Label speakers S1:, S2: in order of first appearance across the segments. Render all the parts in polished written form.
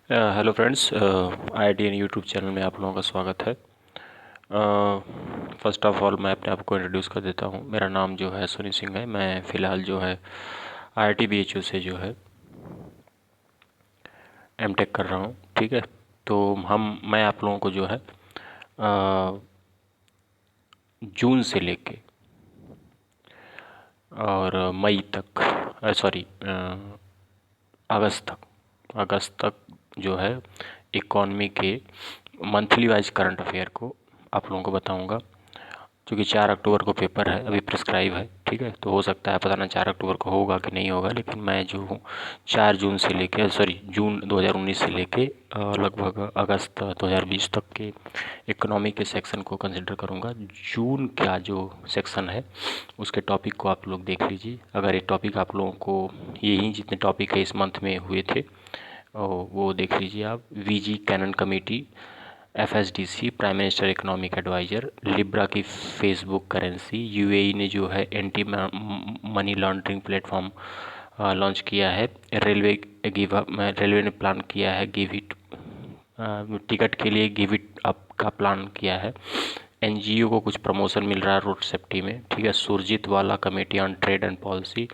S1: Hello friends, IITN YouTube channel में आप लोगों का स्वागत है। फर्स्ट ऑफ ऑल मैं अपने आप को इंट्रोड्यूस कर देता हूँ। मेरा नाम जो है सुनी सिंह है। मैं फ़िलहाल जो है IIT BHU से जो है एमटेक कर रहा हूँ। ठीक है, तो मैं आप लोगों को जो है जून से लेके और मई तक, सॉरी, अगस्त तक जो है इकॉनमी के मंथली वाइज करंट अफेयर को आप लोगों को बताऊंगा। क्योंकि 4 अक्टूबर को पेपर है, अभी प्रिस्क्राइब है। ठीक है, तो हो सकता है पता ना 4 अक्टूबर को होगा कि नहीं होगा, लेकिन मैं जो हूँ 4 जून से लेके, सॉरी, जून 2019 से लेके लगभग अगस्त 2020 तक के इकोनॉमी के सेक्शन को कंसिडर करूँगा। जून का जो सेक्शन है उसके टॉपिक को आप लोग देख लीजिए। अगर ये टॉपिक आप लोगों को, यही जितने टॉपिक है इस मंथ में हुए थे, वो देख लीजिए आप। VG Kannan committee, FSDC prime minister economic advisor, Libra की फेसबुक करेंसी, UAE ने जो है anti money laundering platform launch किया है, रेलवे ने प्लान किया है गिव इट टिकट के लिए गिव इट अप का प्लान किया है। NGO को कुछ प्रमोशन मिल रहा है रोड सेफ्टी में। ठीक है, सुरजीत वाला committee on trade and policy,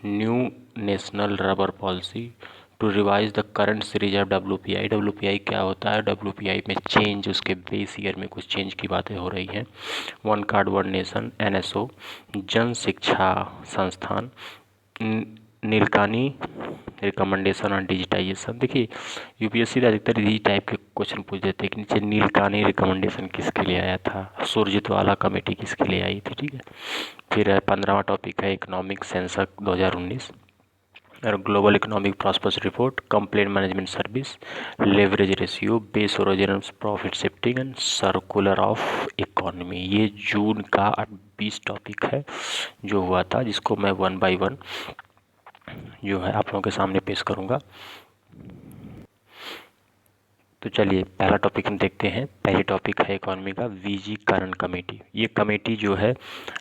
S1: new national rubber policy to revise the current series of WPI क्या होता है? WPI में चेंज, उसके बेस ईयर में कुछ चेंज की बातें हो रही हैं। One card one nation, NSO, जन शिक्षा संस्थान, नीलकानी रिकमेंडेशन ऑन डिजिटाइजेशन। देखिए, UPSC का अधिकतर इसी टाइप के क्वेश्चन पूछ देते हैं कि नीचे नीलकानी रिकमेंडेशन किसके लिए आया था, सुरजीत वाला कमेटी किसके लिए आई थी। ठीक है, फिर 15वां टॉपिक है इकोनॉमिक सेंसस 2019 और global economic prosperity report, complaint management service, leverage ratio, base origin profit shifting and circular of economy. ये जून का 20 टॉपिक है जो हुआ था, जिसको मैं 1 बाय 1 जो है आप लोगों के सामने पेश करूंगा। तो चलिए पहला टॉपिक हम देखते हैं। पहले टॉपिक है इकोनॉमी का, VG करंट कमेटी। ये कमेटी जो है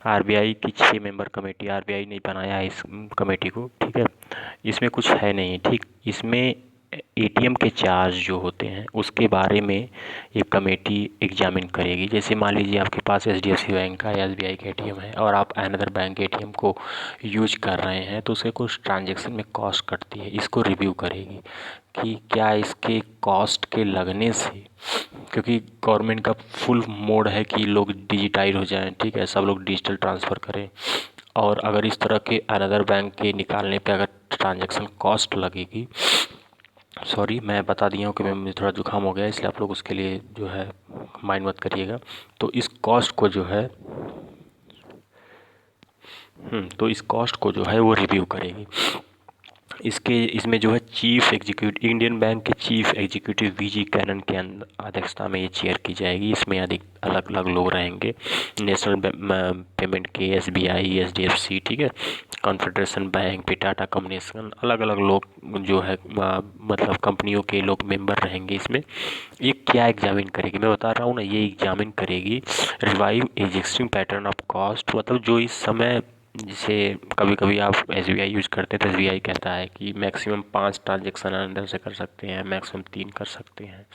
S1: RBI की 6 मेंबर कमेटी, RBI ने बनाया है इस कमेटी को। ठीक है, इसमें कुछ है नहीं। ठीक, इसमें ATM के चार्ज जो होते हैं उसके बारे में ये कमेटी एग्जामिन करेगी। जैसे मान लीजिए आपके पास HDFC बैंक का या SBI का ATM है और आप अनदर बैंक के ATM को यूज कर रहे हैं, तो उसके कुछ ट्रांजेक्शन में कॉस्ट कटती है, इसको रिव्यू करेगी कि क्या इसके कॉस्ट के लगने से, क्योंकि गवर्नमेंट का फुल मोड है कि लोग डिजिटाइज हो जाएं। ठीक है, सब लोग डिजिटल ट्रांसफ़र करें, और अगर इस तरह के अनदर बैंक के निकालने पे अगर ट्रांजैक्शन कॉस्ट लगेगी, सॉरी मैं बता दिया हूँ कि मुझे थोड़ा जुकाम हो गया, इसलिए आप लोग उसके लिए जो है माइंड मत करिएगा। तो इस कॉस्ट को जो है वो रिव्यू करेगी। इसमें जो है चीफ एग्जीक्यूटिव, इंडियन बैंक के चीफ एग्जीक्यूटिव VG कैनन के अध्यक्षता में ये चेयर की जाएगी। इसमें अधिक अलग अलग लोग रहेंगे, नेशनल पेमेंट के, SBI, HDFC, ठीक है, कॉन्फेडरेशन बैंक पे, टाटा कम्युनिकेशन, अलग अलग लोग जो है मतलब कंपनियों के लोग मेंबर रहेंगे इसमें। ये क्या एग्जामिन करेगी, मैं बता रहा हूँ ना, ये एग्जामिन करेगी revive existing pattern of cost. मतलब जो इस समय, जैसे कभी कभी आप SBI यूज करते हैं तो SBI कहता है कि मैक्सिमम 5 ट्रांजेक्शन अंदर से कर सकते हैं, मैक्सिमम 3 कर सकते हैं,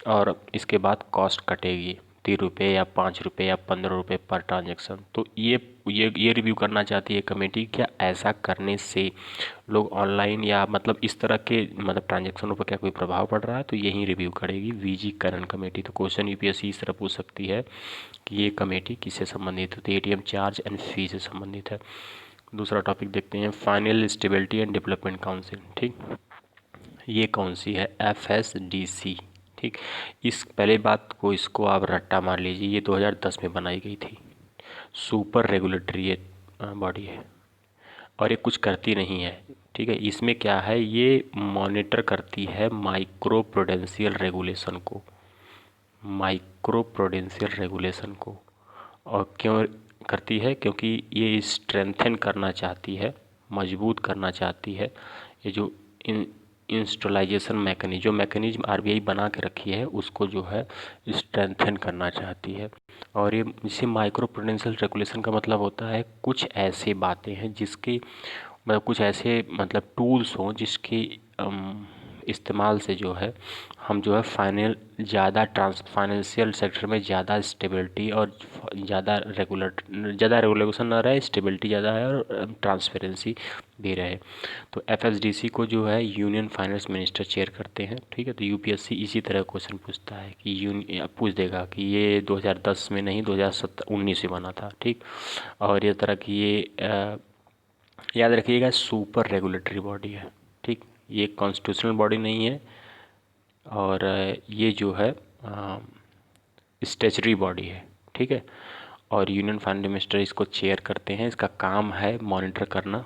S1: और इसके बाद कॉस्ट कटेगी 3 रुपये या 5 रुपये या 15 रुपये पर ट्रांजेक्शन। तो ये रिव्यू करना चाहती है कमेटी, क्या ऐसा करने से लोग ऑनलाइन या मतलब इस तरह के मतलब ट्रांजेक्शनों पर क्या कोई प्रभाव पड़ रहा है, तो यही रिव्यू करेगी VG करंट कमेटी। तो क्वेश्चन UPSC इस तरह पूछ सकती है कि ये कमेटी किससे संबंधित है, तो ATM चार्ज एंड फी से संबंधित है। दूसरा टॉपिक देखते हैं, final stability and development council. ठीक, ये कौन सी है? FSDC। ठीक, इस पहले बात को, इसको आप रट्टा मार लीजिए, ये 2010 में बनाई गई थी, सुपर रेगुलेटरी बॉडी है और ये कुछ करती नहीं है। ठीक है, इसमें क्या है, ये मॉनिटर करती है माइक्रो प्रूडेंशियल रेगुलेशन को, माइक्रो प्रूडेंशियल रेगुलेशन को। और क्यों करती है? क्योंकि ये स्ट्रेंथन करना चाहती है, मजबूत करना चाहती है ये जो इंस्टॉलाइजेशन मैकेनिज्म, जो मैकेनिज्म RBI बना के रखी है उसको जो है स्ट्रेंथन करना चाहती है। और ये इसी माइक्रो प्रूडेंशियल रेगुलेशन का मतलब होता है कुछ ऐसे बातें हैं जिसके मतलब कुछ ऐसे मतलब टूल्स हों जिसकी इस्तेमाल से जो है हम जो है फाइनेंशियल सेक्टर में ज़्यादा स्टेबिलिटी और ज़्यादा रेगुलेशन ना रहे, स्टेबिलिटी ज़्यादा है और ट्रांसपेरेंसी भी रहे। तो एफएसडीसी को जो है यूनियन फाइनेंस मिनिस्टर चेयर करते हैं। ठीक है, तो यूपीएससी इसी तरह क्वेश्चन पूछता है कि पूछ देगा कि ये 2010 में नहीं 2019 में बना था। ठीक, और ये तरह की ये याद रखिएगा सुपर रेगुलेटरी बॉडी है। ठीक, ये कॉन्स्टिट्यूशनल बॉडी नहीं है और ये जो है स्टैच्यूटरी बॉडी है। ठीक है, और यूनियन फाइनेंस मिनिस्टर इसको चेयर करते हैं। इसका काम है मॉनिटर करना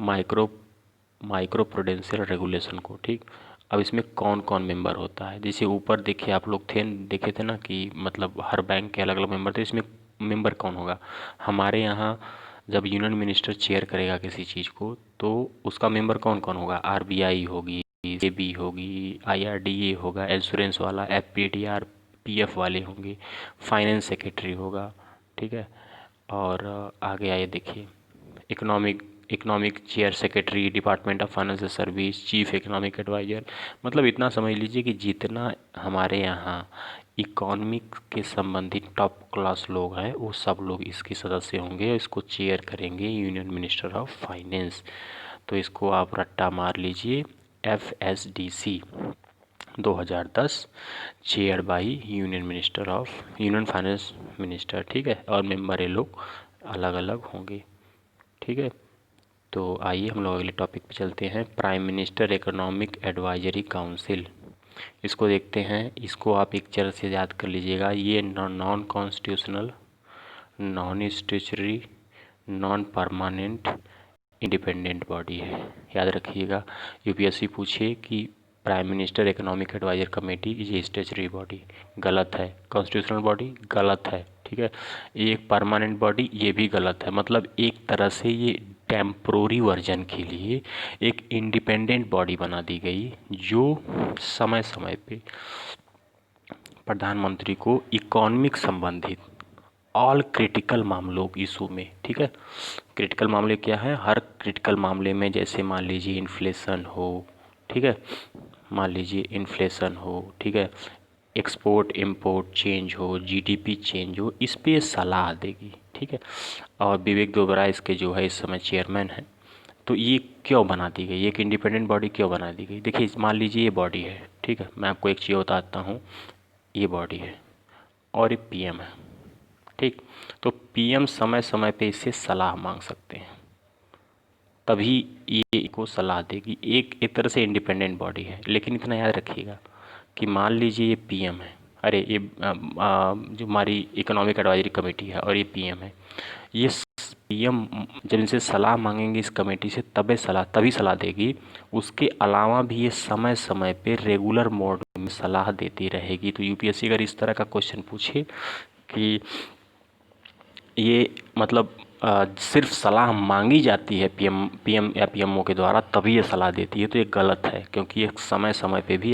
S1: माइक्रो प्रूडेंशियल रेगुलेशन को। ठीक, अब इसमें कौन कौन मेंबर होता है, जैसे ऊपर देखिए आप लोग देखे थे ना कि मतलब हर बैंक के अलग अलग मेंबर थे, इसमें मेंबर कौन होगा। हमारे यहाँ जब यूनियन मिनिस्टर चेयर करेगा किसी चीज़ को तो उसका मेंबर कौन कौन होगा, आरबीआई होगी, सेबी होगी, आईआरडीए होगा, इंश्योरेंस वाला, एफपीडीआर पीएफ वाले होंगे, फाइनेंस सेक्रेटरी होगा। ठीक है, और आगे आइए देखिए economic chair secretary, department of financial service, chief economic advisor. मतलब इतना समझ लीजिए कि जितना हमारे यहाँ इकोनॉमिक के संबंधित टॉप क्लास लोग हैं वो सब लोग इसके सदस्य होंगे और इसको चेयर करेंगे यूनियन मिनिस्टर ऑफ फाइनेंस। तो इसको आप रट्टा मार लीजिए FSDC 2010 chair by union finance minister. ठीक है, और मेंबर ये लोग अलग अलग होंगे। ठीक है, तो आइए हम लोग अगले टॉपिक पे चलते हैं, prime minister economic advisory council. इसको देखते हैं, इसको आप एक चर से याद कर लीजिएगा। ये non constitutional, non statutory, non permanent, independent body है। याद रखिएगा, यूपीएससी पूछे कि prime minister economic advisor committee ये स्टैच्यूटरी बॉडी, गलत है। कॉन्स्टिट्यूशनल बॉडी, गलत है। ठीक है, ये एक परमानेंट बॉडी, ये भी गलत है। मतलब एक तरह से ये टेम्पोरी वर्जन के लिए एक इंडिपेंडेंट बॉडी बना दी गई जो समय समय पे प्रधानमंत्री को इकोनॉमिक संबंधित ऑल क्रिटिकल मामलों इशू में, ठीक है, क्रिटिकल मामले क्या है, हर क्रिटिकल मामले में, जैसे मान लीजिए इन्फ्लेशन हो, ठीक है, मान लीजिए इन्फ्लेशन हो, ठीक है, एक्सपोर्ट इंपोर्ट चेंज हो, जीडीपी चेंज हो, इस पे सलाह देगी। ठीक है, और विवेक दोबरा इसके जो है इस समय चेयरमैन है। तो ये क्यों बना दी गई, एक इंडिपेंडेंट बॉडी क्यों बना दी गई। देखिए मान लीजिए ये बॉडी है, ठीक है, मैं आपको एक चीज़ बताता हूँ, ये बॉडी है और ये पीएम है। ठीक, तो पीएम समय समय पे इससे सलाह मांग सकते हैं, तभी ये को सलाह देगी। एक तरह से इंडिपेंडेंट बॉडी है। लेकिन इतना याद रखिएगा कि मान लीजिए ये पीएम है, अरे ये जो हमारी इकोनॉमिक एडवाइजरी कमेटी है और ये पीएम है, ये पीएम जब इनसे सलाह मांगेंगे इस कमेटी से तभी सलाह देगी। उसके अलावा भी ये समय समय पे रेगुलर मोड में सलाह देती रहेगी। तो यूपीएससी अगर इस तरह का क्वेश्चन पूछे कि ये मतलब सिर्फ सलाह मांगी जाती है पीएम या पीएमओ के द्वारा तभी ये सलाह देती है, तो ये गलत है, क्योंकि ये समय समय पे भी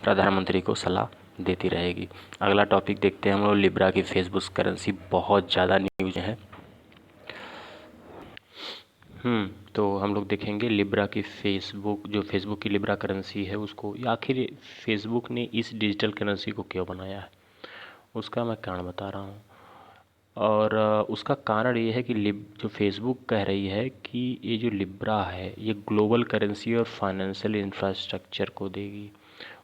S1: प्रधानमंत्री को सलाह देती रहेगी। अगला टॉपिक देखते हैं हम लोग, लिब्रा की फेसबुक करेंसी बहुत ज़्यादा न्यूज है। तो हम लोग देखेंगे लिब्रा की फेसबुक की लिब्रा करेंसी है उसको, आखिर फेसबुक ने इस डिजिटल करेंसी को क्यों बनाया है, उसका मैं कारण बता रहा हूँ। और उसका कारण ये है कि जो फेसबुक कह रही है कि ये जो लिब्रा है ये ग्लोबल करेंसी और फाइनेंशियल इंफ्रास्ट्रक्चर को देगी।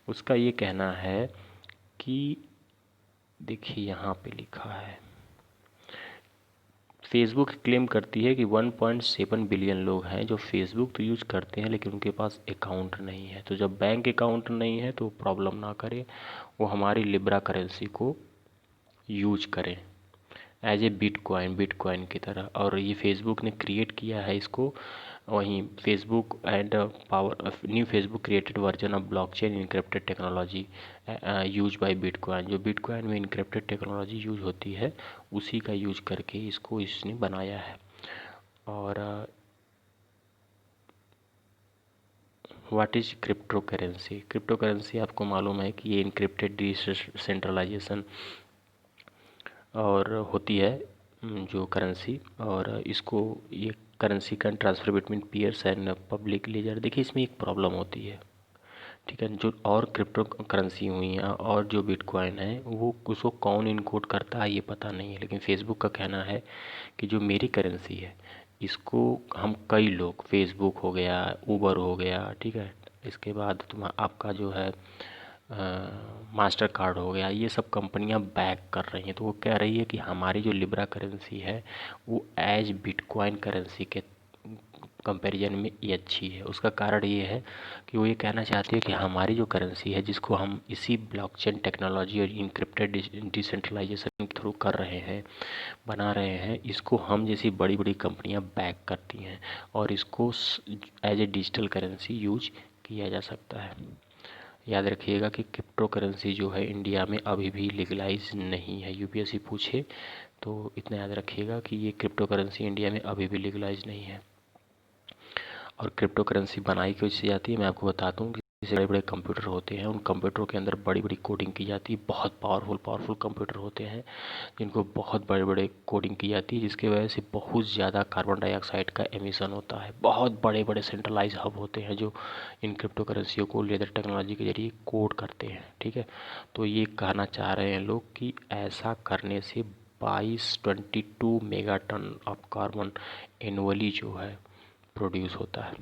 S1: उसका ये कहना है कि देखिए यहाँ पे लिखा है, फेसबुक क्लेम करती है कि 1.7 बिलियन लोग हैं जो फेसबुक तो यूज करते हैं लेकिन उनके पास अकाउंट नहीं है। तो जब बैंक अकाउंट नहीं है तो प्रॉब्लम ना करे, वो हमारी लिब्रा करेंसी को यूज करें एज ए बिटकॉइन की तरह। और ये फेसबुक ने क्रिएट किया है इसको। वहीं Facebook and new Facebook created version of blockchain encrypted technology use by bitcoin. जो बिटकॉइन में इनक्रिप्टेड टेक्नोलॉजी यूज होती है उसी का यूज करके इसको इसने बनाया है। और what is crypto currency, crypto currency आपको मालूम है कि ये इनक्रिप्टेड डिसेंट्रलाइजेशन और होती है जो करेंसी, और इसको ये करेंसी का transfer between peers and public ledger. देखिए इसमें एक प्रॉब्लम होती है, ठीक है। जो और क्रिप्टो करेंसी हुई हैं और जो बिटकॉइन है वो उसको कौन इनकोड करता है ये पता नहीं है, लेकिन फेसबुक का कहना है कि जो मेरी करेंसी है इसको हम कई लोग, फेसबुक हो गया, उबर हो गया, ठीक है, इसके बाद आपका जो है मास्टर कार्ड हो गया, ये सब कंपनियां बैक कर रही हैं। तो वो कह रही है कि हमारी जो लिब्रा करेंसी है वो एज बिटकॉइन करेंसी के कंपैरिजन में ये अच्छी है। उसका कारण ये है कि वो ये कहना चाहती है कि हमारी जो करेंसी है जिसको हम इसी ब्लॉकचेन टेक्नोलॉजी और इंक्रिप्टेड डिसेंट्रलाइजेशन के थ्रू कर रहे हैं, बना रहे हैं, इसको हम जैसी बड़ी बड़ी कंपनियां बैक करती हैं और इसको as a digital currency use किया जा सकता है। याद रखिएगा कि क्रिप्टो करेंसी जो है इंडिया में अभी भी लीगलाइज नहीं है। यूपीएससी पूछे तो इतना याद रखिएगा कि ये क्रिप्टो करेंसी इंडिया में अभी भी लीगलाइज नहीं है। और क्रिप्टो करेंसी बनाई कैसे जाती है मैं आपको बताता हूँ। जैसे बड़े बड़े कंप्यूटर होते हैं, उन कंप्यूटरों के अंदर बड़ी बड़ी कोडिंग की जाती है। बहुत पावरफुल कंप्यूटर होते हैं जिनको बहुत बड़े बड़े कोडिंग की जाती है, जिसकी वजह से बहुत ज़्यादा कार्बन डाइऑक्साइड का एमिशन होता है। बहुत बड़े बड़े सेंट्रलाइज हब होते हैं जो इन क्रिप्टो करेंसियों को लेज़र टेक्नोलॉजी के जरिए कोड करते हैं, ठीक है। तो ये कहना चाह रहे हैं लोग कि ऐसा करने से 22 mega ton of carbon annually जो है प्रोड्यूस होता है,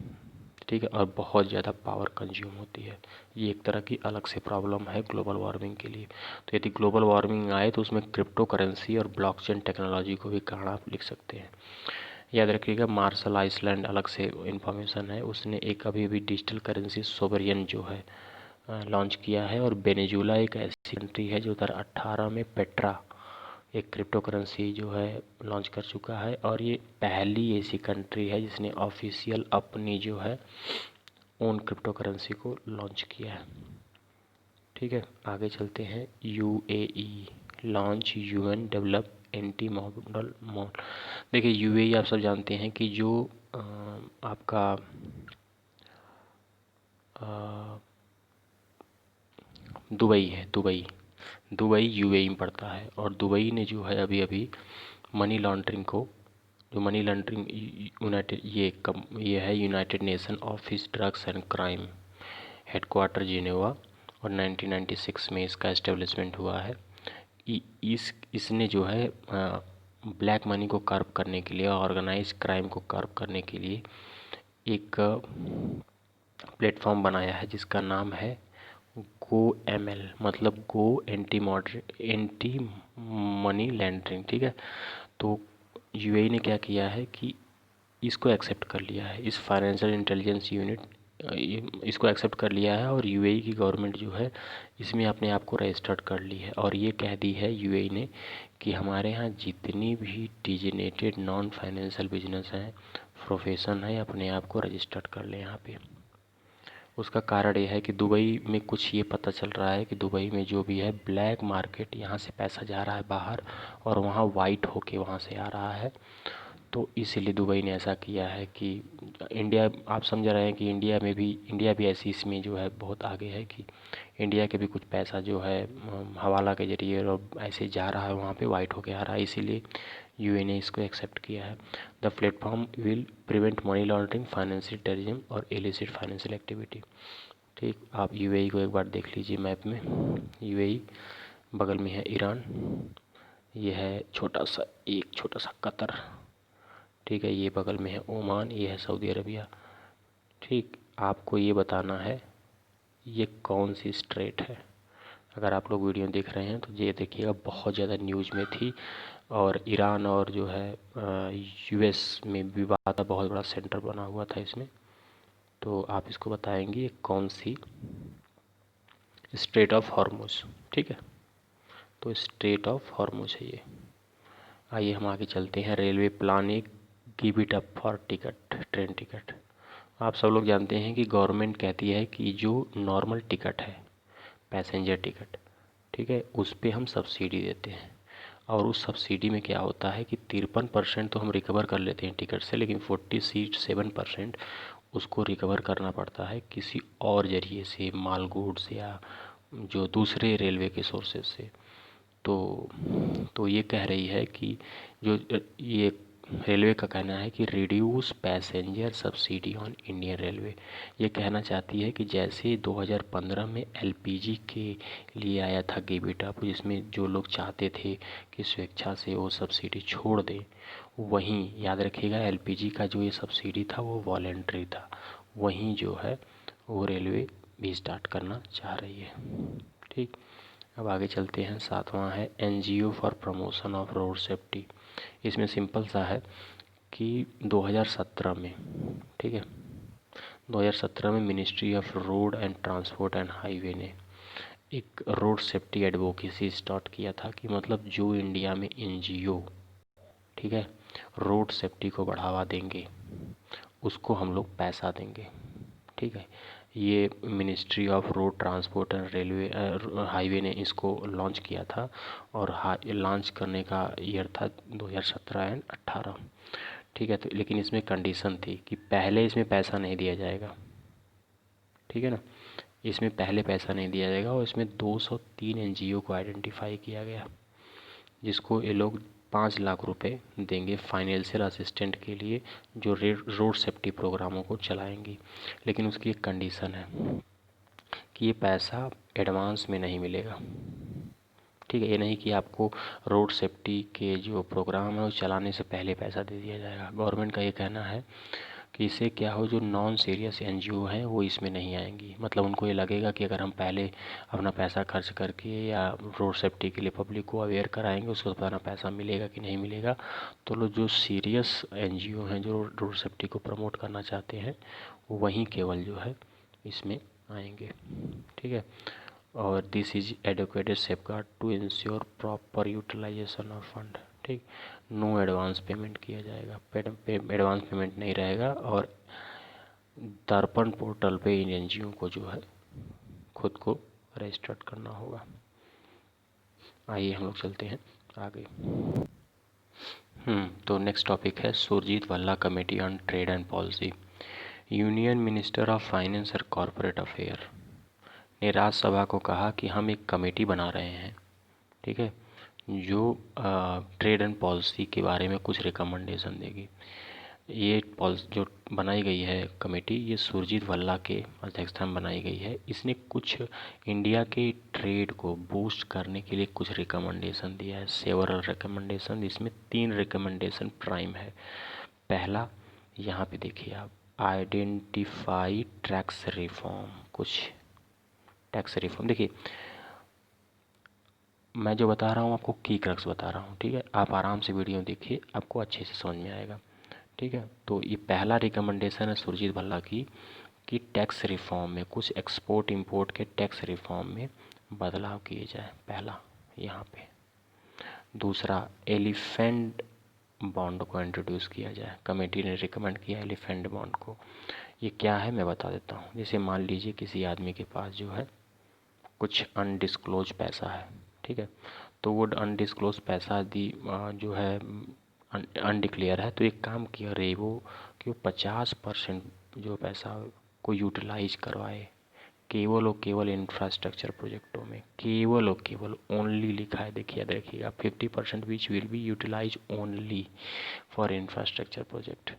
S1: ठीक है, और बहुत ज़्यादा पावर कंज्यूम होती है। ये एक तरह की अलग से प्रॉब्लम है ग्लोबल वार्मिंग के लिए। तो यदि ग्लोबल वार्मिंग आए तो उसमें क्रिप्टो करेंसी और ब्लॉकचेन टेक्नोलॉजी को भी कारण आप लिख सकते हैं। याद रखिएगा मार्शल आइसलैंड अलग से इंफॉर्मेशन है, उसने एक अभी भी डिजिटल करेंसी सोवरियन जो है लॉन्च किया है। और वेनेजुला एक ऐसी कंट्री है जो 2018 में पेट्रा एक क्रिप्टो करेंसी जो है लॉन्च कर चुका है, और ये पहली ऐसी कंट्री है जिसने ऑफिशियल अपनी जो है ओन क्रिप्टो करेंसी को लॉन्च किया है, ठीक है। आगे चलते हैं। UAE launch UN develop anti model mall. देखिए यूएई आप सब जानते हैं कि जो आपका दुबई है, दुबई यूएई में पड़ता है। और दुबई ने जो है अभी अभी मनी लॉन्ड्रिंग को, जो मनी लॉन्ड्रिंग ये है United nation office drugs and crime, headquarter Geneva, और 1996 में इसका एस्टेब्लिशमेंट हुआ है। इसने जो है ब्लैक मनी को कर्व करने के लिए, ऑर्गेनाइज क्राइम को कर्व करने के लिए एक प्लेटफॉर्म बनाया है जिसका नाम है गो एमएल, मतलब गो एंटी मनी लैंड्रिंग, ठीक है। तो यूएई ने क्या किया है कि इसको एक्सेप्ट कर लिया है, इस फाइनेंशियल इंटेलिजेंस यूनिट इसको एक्सेप्ट कर लिया है, और यूएई की गवर्नमेंट जो है इसमें अपने आप को रजिस्टर्ड कर ली है। और ये कह दी है यूएई ने कि हमारे यहाँ जितनी भी डिजिनेटेड नॉन फाइनेंशियल बिजनेस हैं, प्रोफेशन है, अपने आप को रजिस्टर्ड कर ले यहाँ पे। उसका कारण ये है कि दुबई में कुछ ये पता चल रहा है कि दुबई में जो भी है ब्लैक मार्केट, यहाँ से पैसा जा रहा है बाहर और वहाँ वाइट होके वहाँ से आ रहा है। तो इसीलिए दुबई ने ऐसा किया है कि इंडिया, आप समझ रहे हैं कि इंडिया भी ऐसी इसमें जो है बहुत आगे है कि इंडिया के भी कुछ पैसा जो है हवाला के जरिए और ऐसे जा रहा है वहाँ पे वाइट होके आ रहा है। इसीलिए यूए ने इसको एक्सेप्ट किया है। The platform will prevent money laundering, financial terrorism और इलिसिट फाइनेंशियल एक्टिविटी, ठीक। आप यूएई को एक बार देख लीजिए मैप में। यूएई बगल में है ईरान, ये है छोटा सा कतर, ठीक है। ये बगल में है ओमान, ये है सऊदी अरबिया, ठीक। आपको ये बताना है ये कौन सी स्ट्रेट है। अगर आप लोग वीडियो देख रहे हैं तो ये देखिएगा, बहुत ज़्यादा न्यूज़ में थी। और ईरान और जो है यूएस में विवाद का बहुत बड़ा सेंटर बना हुआ था इसमें। तो आप इसको बताएंगे कौन सी, स्ट्रेट ऑफ हॉर्मुज, ठीक है। तो स्ट्रेट ऑफ हॉर्मुज है ये। आइए हम आगे चलते हैं। Railway planning give it up for ticket, train ticket. आप सब लोग जानते हैं कि गवर्नमेंट कहती है कि जो नॉर्मल टिकट है, पैसेंजर टिकट, ठीक है, उस पर हम सब्सिडी देते हैं। और उस सब्सिडी में क्या होता है कि 53% तो हम रिकवर कर लेते हैं टिकट से, लेकिन 47% उसको रिकवर करना पड़ता है किसी और ज़रिए से, माल गुड्स या जो दूसरे रेलवे के सोर्सेज से। तो ये कह रही है कि जो ये रेलवे का कहना है कि reduce passenger subsidy on Indian railway. ये कहना चाहती है कि जैसे 2015 में एलपीजी के लिए आया था गिव इट अप, जिसमें जो लोग चाहते थे कि स्वेच्छा से वो सब्सिडी छोड़ दें, वहीं याद रखिएगा एलपीजी का जो ये सब्सिडी था वो वॉलेंट्री था, वहीं जो है वो रेलवे भी स्टार्ट करना चाह रही है। ठीक, अब आगे चलते हैं। 7वां है NGO for promotion of road safety. इसमें सिंपल सा है कि 2017 में, ठीक है, 2017 में ministry of road and transport and highway ने एक रोड सेफ्टी एडवोकेसी स्टार्ट किया था कि मतलब जो इंडिया में एनजीओ, ठीक है, रोड सेफ्टी को बढ़ावा देंगे उसको हम लोग पैसा देंगे। ठीक है, ये ministry of road transport and railway highway ने इसको लॉन्च किया था और लॉन्च करने का ईयर था 2017 एंड 18। ठीक है, तो लेकिन इसमें कंडीशन थी कि पहले इसमें पैसा नहीं दिया जाएगा। ठीक है ना, इसमें पहले पैसा नहीं दिया जाएगा और इसमें 203 एनजीओ को आइडेंटिफाई किया गया, जिसको ये लोग 5 लाख रुपए देंगे फाइनेंशियल असिस्टेंट के लिए, जो रोड सेफ्टी प्रोग्रामों को चलाएंगी। लेकिन उसकी एक कंडीशन है कि ये पैसा एडवांस में नहीं मिलेगा। ठीक है, ये नहीं कि आपको रोड सेफ्टी के जो प्रोग्राम है वो चलाने से पहले पैसा दे दिया जाएगा। गवर्नमेंट का ये कहना है कि इससे क्या हो, जो नॉन सीरियस एनजीओ हैं वो इसमें नहीं आएंगी। मतलब उनको ये लगेगा कि अगर हम पहले अपना पैसा खर्च करके या रोड सेफ्टी के लिए पब्लिक को अवेयर कराएंगे, उसको पता पैसा मिलेगा कि नहीं मिलेगा, तो लोग जो सीरियस एनजीओ हैं जो रोड सेफ्टी को प्रमोट करना चाहते हैं वहीं केवल जो है इसमें आएंगे। ठीक है, और this is educated safeguard to ensure proper utilization of fund. ठीक, नो एडवांस पेमेंट किया जाएगा, एडवांस पेमेंट नहीं रहेगा। और दर्पण पोर्टल पे इन एनजीओ को जो है खुद को रजिस्टर्ड करना होगा। आइए हम लोग चलते हैं आगे। तो नेक्स्ट टॉपिक है Surjit Bhalla committee on trade and policy. Union minister of finance और कॉरपोरेट अफेयर ने राज्यसभा को कहा कि हम एक कमेटी बना रहे हैं, ठीक है, जो ट्रेड एंड पॉलिसी के बारे में कुछ रिकमेंडेशन देगी। ये पॉलिसी जो बनाई गई है कमेटी, ये सुरजीत भल्ला के अध्यक्षता में बनाई गई है। इसने कुछ इंडिया के ट्रेड को बूस्ट करने के लिए कुछ रिकमेंडेशन दिया है, सेवरल रिकमेंडेशन। इसमें 3 रिकमेंडेशन प्राइम है। पहला, यहाँ पे देखिए आप, आइडेंटिफाई टैक्स रिफॉर्म। कुछ टैक्स रिफॉर्म देखिए, मैं जो बता रहा हूँ आपको की क्रक्स बता रहा हूँ, ठीक है, आप आराम से वीडियो देखिए, आपको अच्छे से समझ में आएगा। ठीक है, तो ये पहला रिकमेंडेशन है सुरजीत भल्ला की कि टैक्स रिफॉर्म में कुछ एक्सपोर्ट इंपोर्ट के टैक्स रिफॉर्म में बदलाव किए जाए, पहला यहाँ पे। दूसरा, एलिफेंट बॉन्ड को इंट्रोड्यूस किया जाए। कमेटी ने रिकमेंड किया एलिफेंट बॉन्ड को। ये क्या है मैं बता देता हूँ। जैसे मान लीजिए किसी आदमी के पास जो है कुछ अनडिस्क्लोज पैसा है, ठीक है, तो वो अनडिस्क्लोज पैसा जो है अनडिक्लेयर है, तो एक काम किया रहे वो कि वो 50% जो पैसा को यूटिलाइज करवाए केवल और केवल इंफ्रास्ट्रक्चर प्रोजेक्टों में। केवल और केवल, ओनली लिखा है, देखिए याद रखिएगा, 50% which will be utilize only for infrastructure project.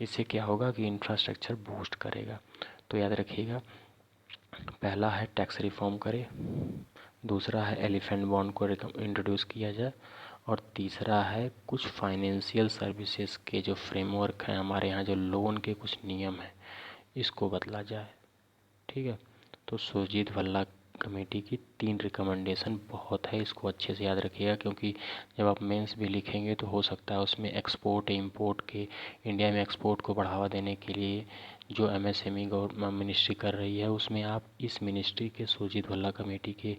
S1: इससे क्या होगा कि इंफ्रास्ट्रक्चर बूस्ट करेगा। तो याद रखिएगा, पहला है टैक्स रिफॉर्म करे, दूसरा है एलिफेंट बॉन्ड को इंट्रोड्यूस किया जाए, और तीसरा है कुछ फाइनेंशियल सर्विसेज के जो फ्रेमवर्क हैं हमारे यहाँ, जो लोन के कुछ नियम हैं, इसको बदला जाए। ठीक है, तो सुरजीत भल्ला कमेटी की 3 रिकमेंडेशन बहुत है, इसको अच्छे से याद रखिएगा, क्योंकि जब आप मेंस भी लिखेंगे तो हो सकता है उसमें एक्सपोर्ट इंपोर्ट के, इंडिया में एक्सपोर्ट को बढ़ावा देने के लिए जो एमएसएमई गवर्नमेंट मिनिस्ट्री कर रही है, उसमें आप इस मिनिस्ट्री के सुरजीत भल्ला कमेटी के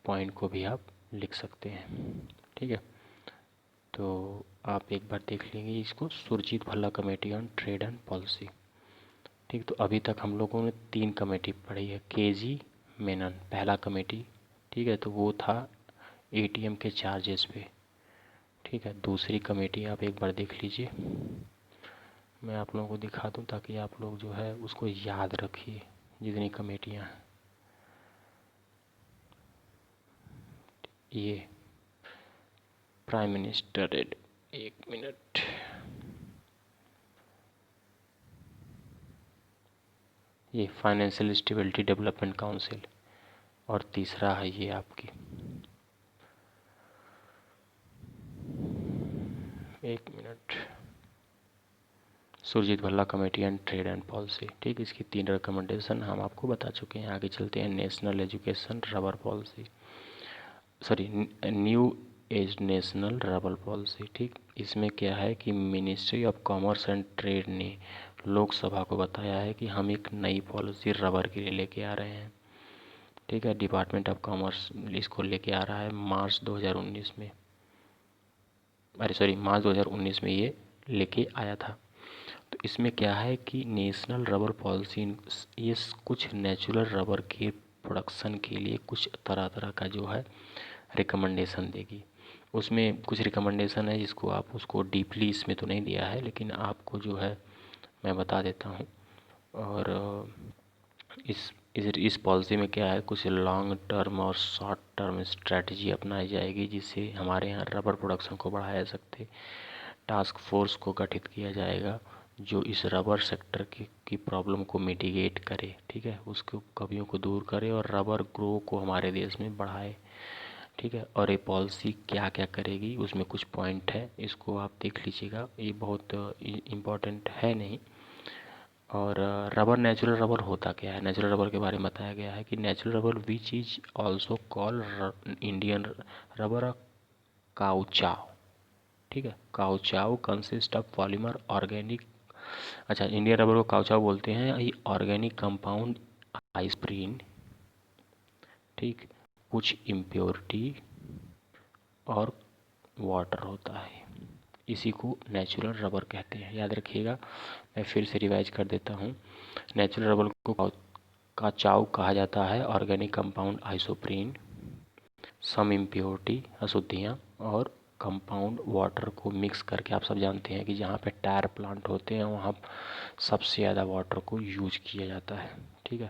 S1: पॉइंट को भी आप लिख सकते हैं। ठीक है, तो आप एक बार देख लेंगे इसको, Surjit Bhalla committee on trade and policy. ठीक, तो अभी तक हम लोगों ने 3 कमेटी पढ़ी है। केजी मेनन पहला कमेटी, ठीक है, तो वो था एटीएम के चार्जेस पे। ठीक है, दूसरी कमेटी आप एक बार देख लीजिए, मैं आप लोगों को दिखा दूं ताकि आप लोग जो है उसको याद रखिए जितनी कमेटियां हैं। ये प्राइम मिनिस्टर, एक मिनट, ये फाइनेंशियल स्टेबिलिटी डेवलपमेंट काउंसिल, और तीसरा है ये आपकी, एक minute, Surjit Bhalla committee and trade and policy. ठीक, इसकी 3 रिकमेंडेशन हम आपको बता चुके हैं। आगे चलते हैं, national education rubber policy, sorry new age national rubber policy. ठीक, इसमें क्या है कि ministry of commerce and trade ने लोकसभा को बताया है कि हम एक नई पॉलिसी रबर के लिए लेके आ रहे हैं। ठीक है, डिपार्टमेंट ऑफ कॉमर्स इसको लेके आ रहा है मार्च 2019 में, अरे सॉरी मार्च 2019 में ये लेके आया था। तो इसमें क्या है कि नेशनल रबर पॉलिसी ये कुछ नेचुरल रबर के प्रोडक्शन के लिए कुछ तरह तरह का जो है रिकमेंडेशन देगी। उसमें कुछ रिकमेंडेशन है जिसको आप उसको डीपली इसमें तो नहीं दिया है, लेकिन आपको जो है मैं बता देता हूँ। और इस पॉलिसी में क्या है, कुछ लॉन्ग टर्म और शॉर्ट टर्म स्ट्रेटजी अपनाई जाएगी जिससे हमारे यहाँ रबर प्रोडक्शन को बढ़ाया जा सकते। टास्क फोर्स को गठित किया जाएगा जो इस रबर सेक्टर की प्रॉब्लम को मिटिगेट करे। ठीक है, उसको कमियों को दूर करे और रबर ग्रो को हमारे देश में बढ़ाए। ठीक है, और ये पॉलिसी क्या क्या करेगी उसमें कुछ पॉइंट है, इसको आप देख लीजिएगा, ये बहुत इम्पोर्टेंट है नहीं। और रबर, नेचुरल रबर होता क्या है, नेचुरल रबर के बारे में बताया गया है कि natural rubber which is also call Indian rubber caoutchouc. ठीक है, caoutchouc consist of polymer organic, अच्छा इंडियन रबर को काउचाव बोलते हैं, ये ऑर्गेनिक कंपाउंड आइसप्रीन, ठीक, कुछ इम्प्योरिटी और वाटर होता है, इसी को नेचुरल रबर कहते हैं। याद रखिएगा, मैं फिर से रिवाइज कर देता हूँ। नेचुरल रबर को काचाव कहा जाता है, ऑर्गेनिक कंपाउंड आइसोप्रीन, सम इम्प्योरिटी अशुद्धियाँ, और कंपाउंड वाटर को मिक्स करके। आप सब जानते हैं कि जहाँ पे टायर प्लांट होते हैं वहाँ सबसे ज़्यादा वाटर को यूज किया जाता है। ठीक है,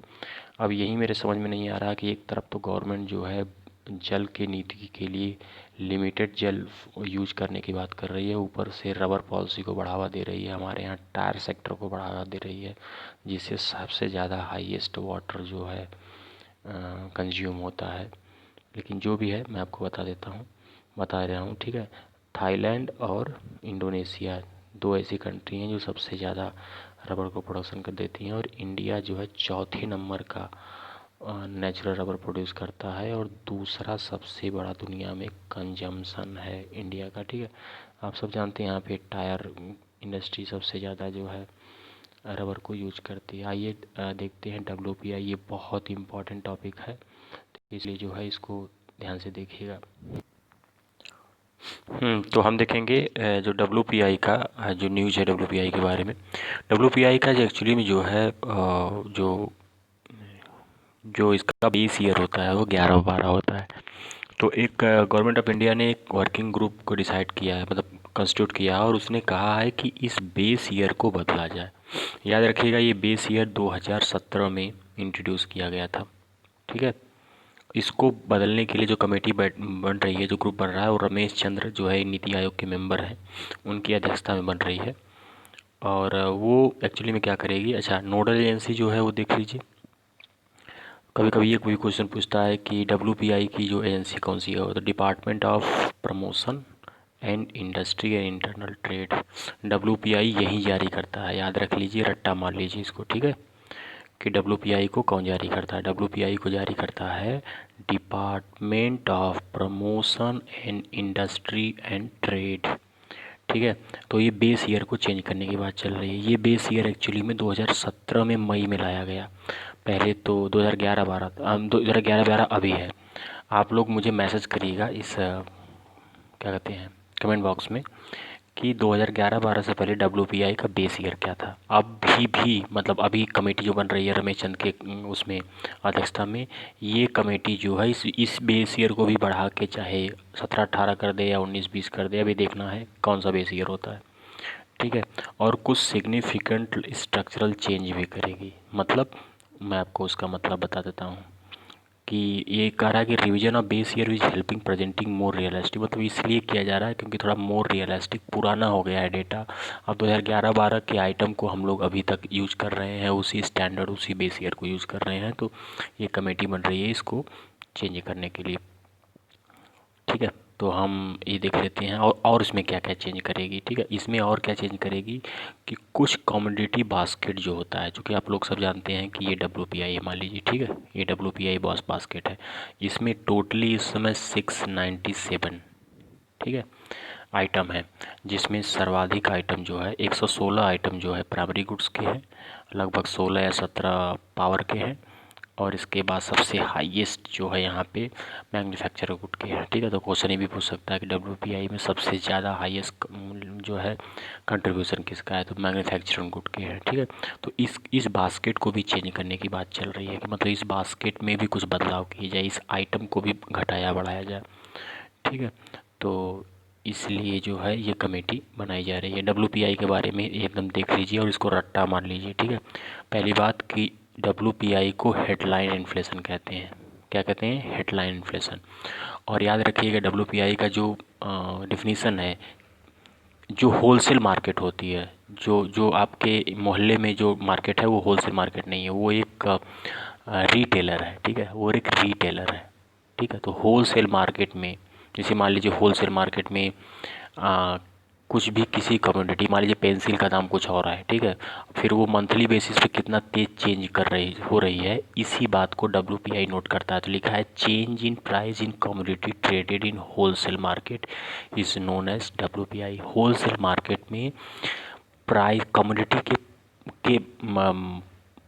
S1: अब यही मेरे समझ में नहीं आ रहा कि एक तरफ तो गवर्नमेंट जो है जल के नीति के लिए लिमिटेड जल यूज करने की बात कर रही है, ऊपर से रबर पॉलिसी को बढ़ावा दे रही है, हमारे यहाँ टायर सेक्टर को बढ़ावा दे रही है, जिससे सबसे ज़्यादा हाईएस्ट वाटर जो है कंज्यूम होता है। लेकिन जो भी है मैं आपको बता रहा हूँ। ठीक है, थाईलैंड और इंडोनेशिया 2 ऐसी कंट्री हैं जो सबसे ज़्यादा रबर को प्रोडक्शन कर देती हैं, और इंडिया जो है चौथे नंबर का नेचुरल रबर प्रोड्यूस करता है, और दूसरा सबसे बड़ा दुनिया में कंजम्पशन है इंडिया का। ठीक है, आप सब जानते हैं यहाँ पे टायर इंडस्ट्री सबसे ज़्यादा जो है रबर को यूज करती है। आइए देखते हैं WPI, ये बहुत इम्पॉर्टेंट टॉपिक है, तो इसलिए जो है इसको ध्यान से देखिएगा। तो हम देखेंगे जो WPI का जो न्यूज़ है WPI के बारे में। WPI का जो एक्चुअली में जो है जो इसका बेस ईयर होता है वो 11-12 होता है। तो एक गवर्नमेंट ऑफ इंडिया ने एक वर्किंग ग्रुप को डिसाइड किया है, मतलब कंस्टिट्यूट किया, और उसने कहा है कि इस बेस ईयर को बदला जाए। याद रखिएगा, ये बेस ईयर 2017 में इंट्रोड्यूस किया गया था। ठीक है, इसको बदलने के लिए जो कमेटी बन रही है, जो ग्रुप बन रहा है, वो रमेश चंद्र जो है नीति आयोग के मेंबर हैं, उनकी अध्यक्षता में बन रही है। और वो एक्चुअली में क्या करेगी, अच्छा नोडल एजेंसी जो है वो देख लीजिए। कभी कभी ये कोई क्वेश्चन पूछता है कि WPI की जो एजेंसी कौन सी है, तो department of promotion and industry and internal trade, WPI यही जारी करता है। याद रख लीजिए, रट्टा मार लीजिए इसको। ठीक है, कि WPI को कौन जारी करता है, WPI को जारी करता है department of promotion and industry and trade. ठीक है, तो ये बेस ईयर को चेंज करने की बात चल रही है। ये बेस ईयर एक्चुअली में 2017 में मई में लाया गया, पहले तो 2011-12 2011-12 अभी है। आप लोग मुझे मैसेज करिएगा इस क्या कहते हैं कमेंट बॉक्स में कि 2011-12 से पहले WPI का बेस ईयर क्या था। अभी भी मतलब अभी कमेटी जो बन रही है रमेश चंद के उसमें अध्यक्षता में, ये कमेटी जो है इस बेस ईयर को भी बढ़ा के चाहे 17-18 कर दे या 19-20 कर दे, अभी देखना है कौन सा बेस ईयर होता है। ठीक है, और कुछ सिग्निफिकेंट स्ट्रक्चरल चेंज भी करेगी। मतलब मैं आपको उसका मतलब बता देता हूँ। कि ये कह रहा है कि revision of base year is helping presenting more realistic, मतलब इसलिए किया जा रहा है क्योंकि थोड़ा मोर रियलिस्टिक, पुराना हो गया है डेटा। अब 2011-12 के आइटम को हम लोग अभी तक यूज कर रहे हैं, उसी स्टैंडर्ड उसी बेस ईयर को यूज कर रहे हैं, तो ये कमेटी बन रही है इसको चेंज करने के लिए। ठीक है, तो हम ये देख लेते हैं और इसमें क्या क्या चेंज करेगी। ठीक है, इसमें और क्या चेंज करेगी कि कुछ कमोडिटी बास्केट जो होता है, जो कि आप लोग सब जानते हैं कि ये WPI है, मान लीजिए। ठीक है, ये WPI बॉस बास्केट है। इसमें टोटली इस समय 697, ठीक है, आइटम है, जिसमें सर्वाधिक आइटम जो है 116 आइटम जो है प्राइमरी गुड्स के हैं, लगभग 16 या 17 पावर के हैं, और इसके बाद सबसे हाईएस्ट जो है यहाँ पे मैन्युफैक्चर गुड के हैं। ठीक है, तो क्वेश्चन ये भी पूछ सकता है कि WPI में सबसे ज़्यादा हाईएस्ट जो है कंट्रीब्यूशन किसका है, तो मैन्युफैक्चरिंग गुड के हैं। ठीक है, तो इस बास्केट को भी चेंज करने की बात चल रही है कि मतलब इस बास्केट में भी कुछ बदलाव किए जाए, इस आइटम को भी घटाया बढ़ाया जाए। ठीक है, तो इसलिए जो है ये कमेटी बनाई जा रही है। WPI के बारे में एकदम देख लीजिए और इसको रट्टा मार लीजिए। ठीक है, पहली बात कि WPI को हेडलाइन इन्फ्लेशन कहते हैं। क्या कहते हैं? Headline inflation. और याद रखिएगा WPI का जो डिफिनीसन है, जो होलसेल मार्केट होती है, जो जो आपके मोहल्ले में जो मार्केट है वो होलसेल मार्केट नहीं है, वो एक रिटेलर है। ठीक है, वो एक रिटेलर है। ठीक है, तो होलसेल मार्केट में, जैसे मान लीजिए होलसेल मार्केट में कुछ भी किसी कम्योडिटी, मान लीजिए पेंसिल का दाम कुछ हो रहा है। ठीक है, फिर वो मंथली बेसिस पे कितना तेज चेंज हो रही है, इसी बात को WPI नोट करता है। तो लिखा है change in price in commodity traded in wholesale market is known as WPI। Wholesale market में प्राइस कम्योडिटी के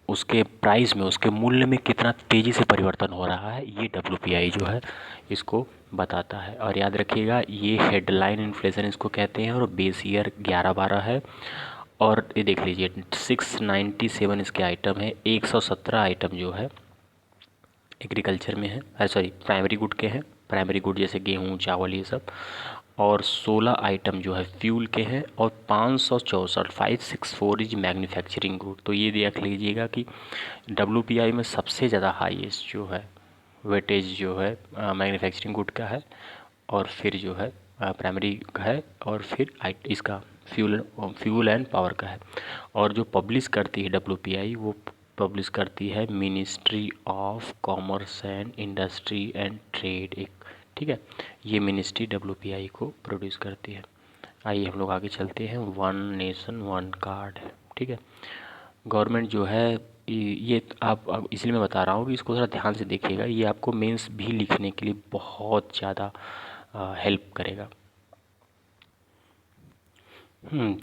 S1: उसके प्राइस में, उसके मूल्य में कितना तेज़ी से परिवर्तन हो रहा है, ये WPI जो है इसको बताता है। और याद रखिएगा ये हेडलाइन इन्फ्लेशन इसको कहते हैं, और बेस ईयर 11-12 है। और ये देख लीजिए 697 इसके आइटम है, 117 आइटम जो है एग्रीकल्चर में है, सॉरी प्राइमरी गुड के हैं, प्राइमरी गुड जैसे गेहूँ चावल ये सब, और 16 आइटम जो है फ्यूल के हैं, और 564 564 इज मैन्युफैक्चरिंग गुड। तो ये देख लीजिएगा कि WPI में सबसे ज़्यादा हाईएस्ट जो है वेटेज जो है मैन्युफैक्चरिंग गुड का है, और फिर जो है प्राइमरी का है, और फिर इसका फ्यूल एंड पावर का है। और जो पब्लिश करती है WPI, वो पब्लिश करती है ministry of commerce and industry and trade एक। ठीक है, ये मिनिस्ट्री WPI को प्रोड्यूस करती है। आइए हम लोग आगे चलते हैं। One nation one card. ठीक है, गवर्नमेंट जो है ये आप इसलिए मैं बता रहा हूँ कि इसको थोड़ा ध्यान से देखिएगा, ये आपको मेंस भी लिखने के लिए बहुत ज़्यादा हेल्प करेगा।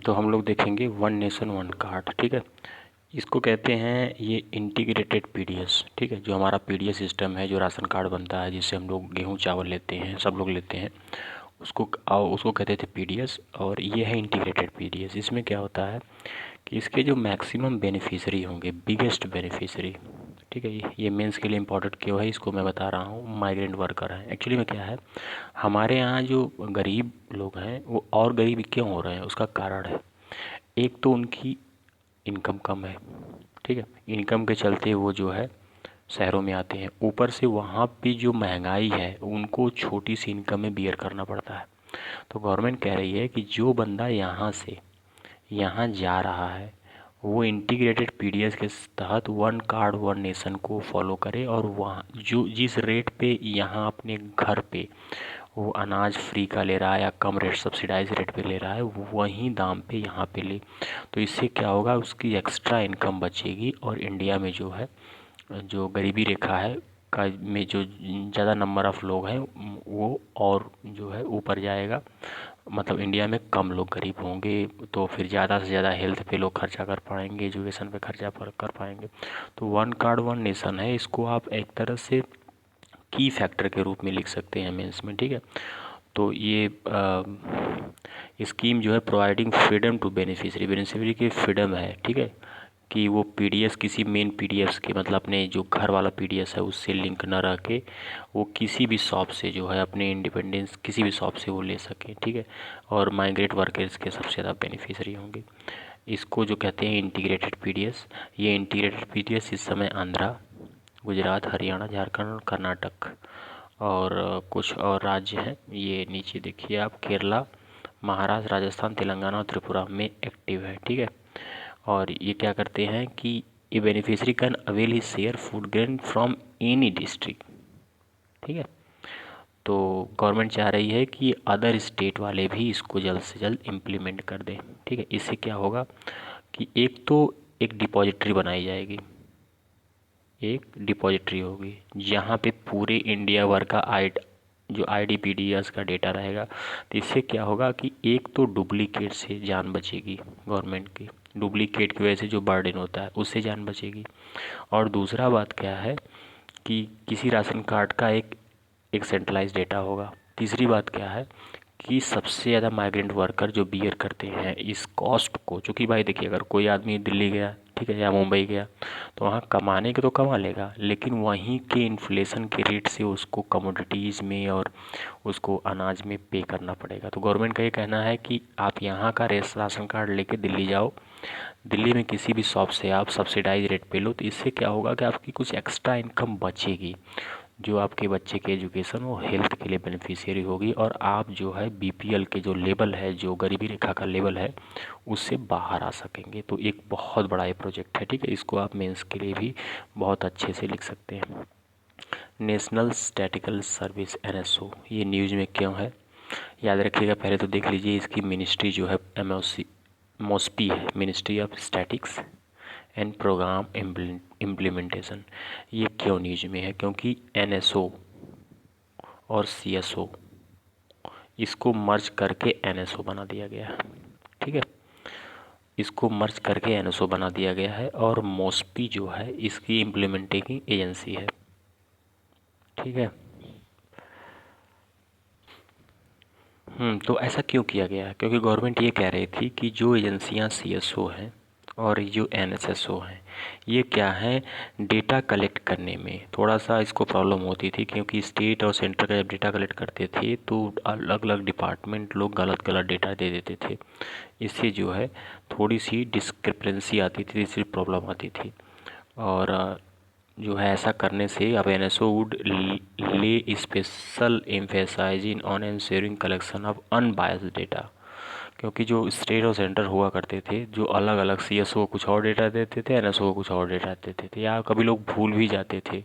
S1: तो हम लोग देखेंगे वन नेशन वन कार्ड। ठीक है, इसको कहते हैं ये इंटीग्रेटेड PDS। ठीक है, जो हमारा PDS सिस्टम है, जो राशन कार्ड बनता है जिससे हम लोग गेहूँ चावल लेते हैं, सब लोग लेते हैं, उसको कहते थे PDS, और ये है इंटीग्रेटेड PDS। इसमें क्या होता है कि इसके जो मैक्सिमम बेनिफिशरी होंगे, बिगेस्ट बेनिफिशरी, ठीक है, ये मेंस के लिए इम्पोर्टेंट क्यों है इसको मैं बता रहा हूँ, माइग्रेंट वर्कर हैं। एक्चुअली में क्या है, हमारे यहाँ जो गरीब लोग हैं वो और गरीब क्यों हो रहे हैं, उसका कारण है, एक तो उनकी इनकम कम है। ठीक है, इनकम के चलते वो जो है शहरों में आते हैं, ऊपर से वहाँ पे जो महंगाई है उनको छोटी सी इनकम में बियर करना पड़ता है। तो गवर्नमेंट कह रही है कि जो बंदा यहाँ से यहाँ जा रहा है वो इंटीग्रेटेड PDS के तहत वन कार्ड वन नेशन को फॉलो करे, और वहाँ जो जिस रेट पे यहाँ अपने घर पे वो अनाज फ्री का ले रहा है या कम रेट सब्सिडाइज रेट पे ले रहा है, वहीं दाम पे यहाँ पे ले। तो इससे क्या होगा, उसकी एक्स्ट्रा इनकम बचेगी, और इंडिया में जो है जो गरीबी रेखा है का में जो ज़्यादा नंबर ऑफ़ लोग हैं वो और जो है ऊपर जाएगा, मतलब इंडिया में कम लोग गरीब होंगे, तो फिर ज़्यादा से ज़्यादा हेल्थ पे लोग खर्चा कर पाएंगे, एजुकेशन पे खर्चा कर पाएंगे। तो वन कार्ड वन नेशन है, इसको आप एक तरह से की फैक्टर के रूप में लिख सकते हैं मेंस में। ठीक है, तो ये स्कीम जो है प्रोवाइडिंग फ्रीडम टू बेनिफिशरी की फ्रीडम है। ठीक है, कि वो PDS किसी मेन PDS के, मतलब अपने जो घर वाला PDS है उससे लिंक न रह के वो किसी भी शॉप से जो है अपने इंडिपेंडेंस किसी भी शॉप से वो ले सके। ठीक है, और माइग्रेट वर्कर्स के सबसे ज़्यादा बेनिफिशरी होंगे। इसको जो कहते हैं इंटीग्रेटेड PDS, ये इंटीग्रेटेड PDS इस समय आंध्रा, गुजरात, हरियाणा, झारखंड, कर्नाटक और कुछ और राज्य हैं। ये नीचे देखिए आप, केरला, महाराष्ट्र, राजस्थान, तेलंगाना और त्रिपुरा में एक्टिव है। ठीक है, और ये क्या करते हैं कि a beneficiary can avail his share food grain from any district. ठीक है, तो गवर्नमेंट चाह रही है कि अदर स्टेट वाले भी इसको जल्द से जल्द इम्प्लीमेंट कर दें। ठीक है, इससे क्या होगा कि एक तो एक डिपॉजिटरी बनाई जाएगी, एक डिपॉजिटरी होगी जहाँ पे पूरे इंडिया भर का जो IDPDS का डेटा रहेगा। तो इससे क्या होगा कि एक तो डुप्लीकेट से जान बचेगी गवर्नमेंट की, डुप्लीकेट की वजह से जो बर्डन होता है उससे जान बचेगी। और दूसरा बात क्या है कि किसी राशन कार्ड का एक एक सेंट्रलाइज डेटा होगा। तीसरी बात क्या है कि सबसे ज़्यादा माइग्रेंट वर्कर जो बियर करते हैं इस कॉस्ट को, चूँकि भाई देखिए अगर कोई आदमी दिल्ली गया, ठीक है, या मुंबई गया, तो वहाँ कमाने के तो कमा लेगा, लेकिन वहीं के इन्फ्लेशन के रेट से उसको कमोडिटीज़ में और उसको अनाज में पे करना पड़ेगा। तो गवर्नमेंट का ये कहना है कि आप यहाँ का राशन कार्ड लेके दिल्ली जाओ, दिल्ली में किसी भी शॉप से आप सब्सिडाइज रेट पे लो, तो इससे क्या होगा कि आपकी कुछ एक्स्ट्रा इनकम बचेगी, जो आपके बच्चे के एजुकेशन और हेल्थ के लिए बेनिफिशियरी होगी, और आप जो है BPL के जो लेवल है, जो गरीबी रेखा का लेवल है, उससे बाहर आ सकेंगे। तो एक बहुत बड़ा ये प्रोजेक्ट है। ठीक है, इसको आप मेंस के लिए भी बहुत अच्छे से लिख सकते हैं। नेशनल स्टैटिकल सर्विस NSO, ये न्यूज़ में क्यों है याद रखिएगा। पहले तो देख लीजिए इसकी मिनिस्ट्री जो है MOSPI है, ministry of statics and programme implementation. ये क्यों न्यूज में है, क्योंकि NSO और CSO इसको मर्ज करके NSO बना दिया गया है। ठीक है, इसको मर्ज करके NSO बना दिया गया है, और MOSPI जो है इसकी इम्प्लीमेंटिंग एजेंसी है। ठीक है, तो ऐसा क्यों किया गया है, क्योंकि गवर्नमेंट ये कह रही थी कि जो एजेंसियां CSO हैं और जो NSSO हैं, ये क्या है, डेटा कलेक्ट करने में थोड़ा सा इसको प्रॉब्लम होती थी, क्योंकि स्टेट और सेंटर का जब डेटा कलेक्ट करते थे तो अलग अलग डिपार्टमेंट लोग गलत गलत डेटा दे देते थे। इससे जो है थोड़ी सी डिस्क्रिपेंसी आती थी, इससे प्रॉब्लम आती थी। और जो है ऐसा करने से अब NSO वुड ले special emphasizing on ensuring collection of unbiased data, क्योंकि जो स्टेट और सेंटर हुआ करते थे, जो अलग अलग CSO को कुछ और डेटा देते थे, NSO को कुछ और डेटा देते थे, या कभी लोग भूल भी जाते थे।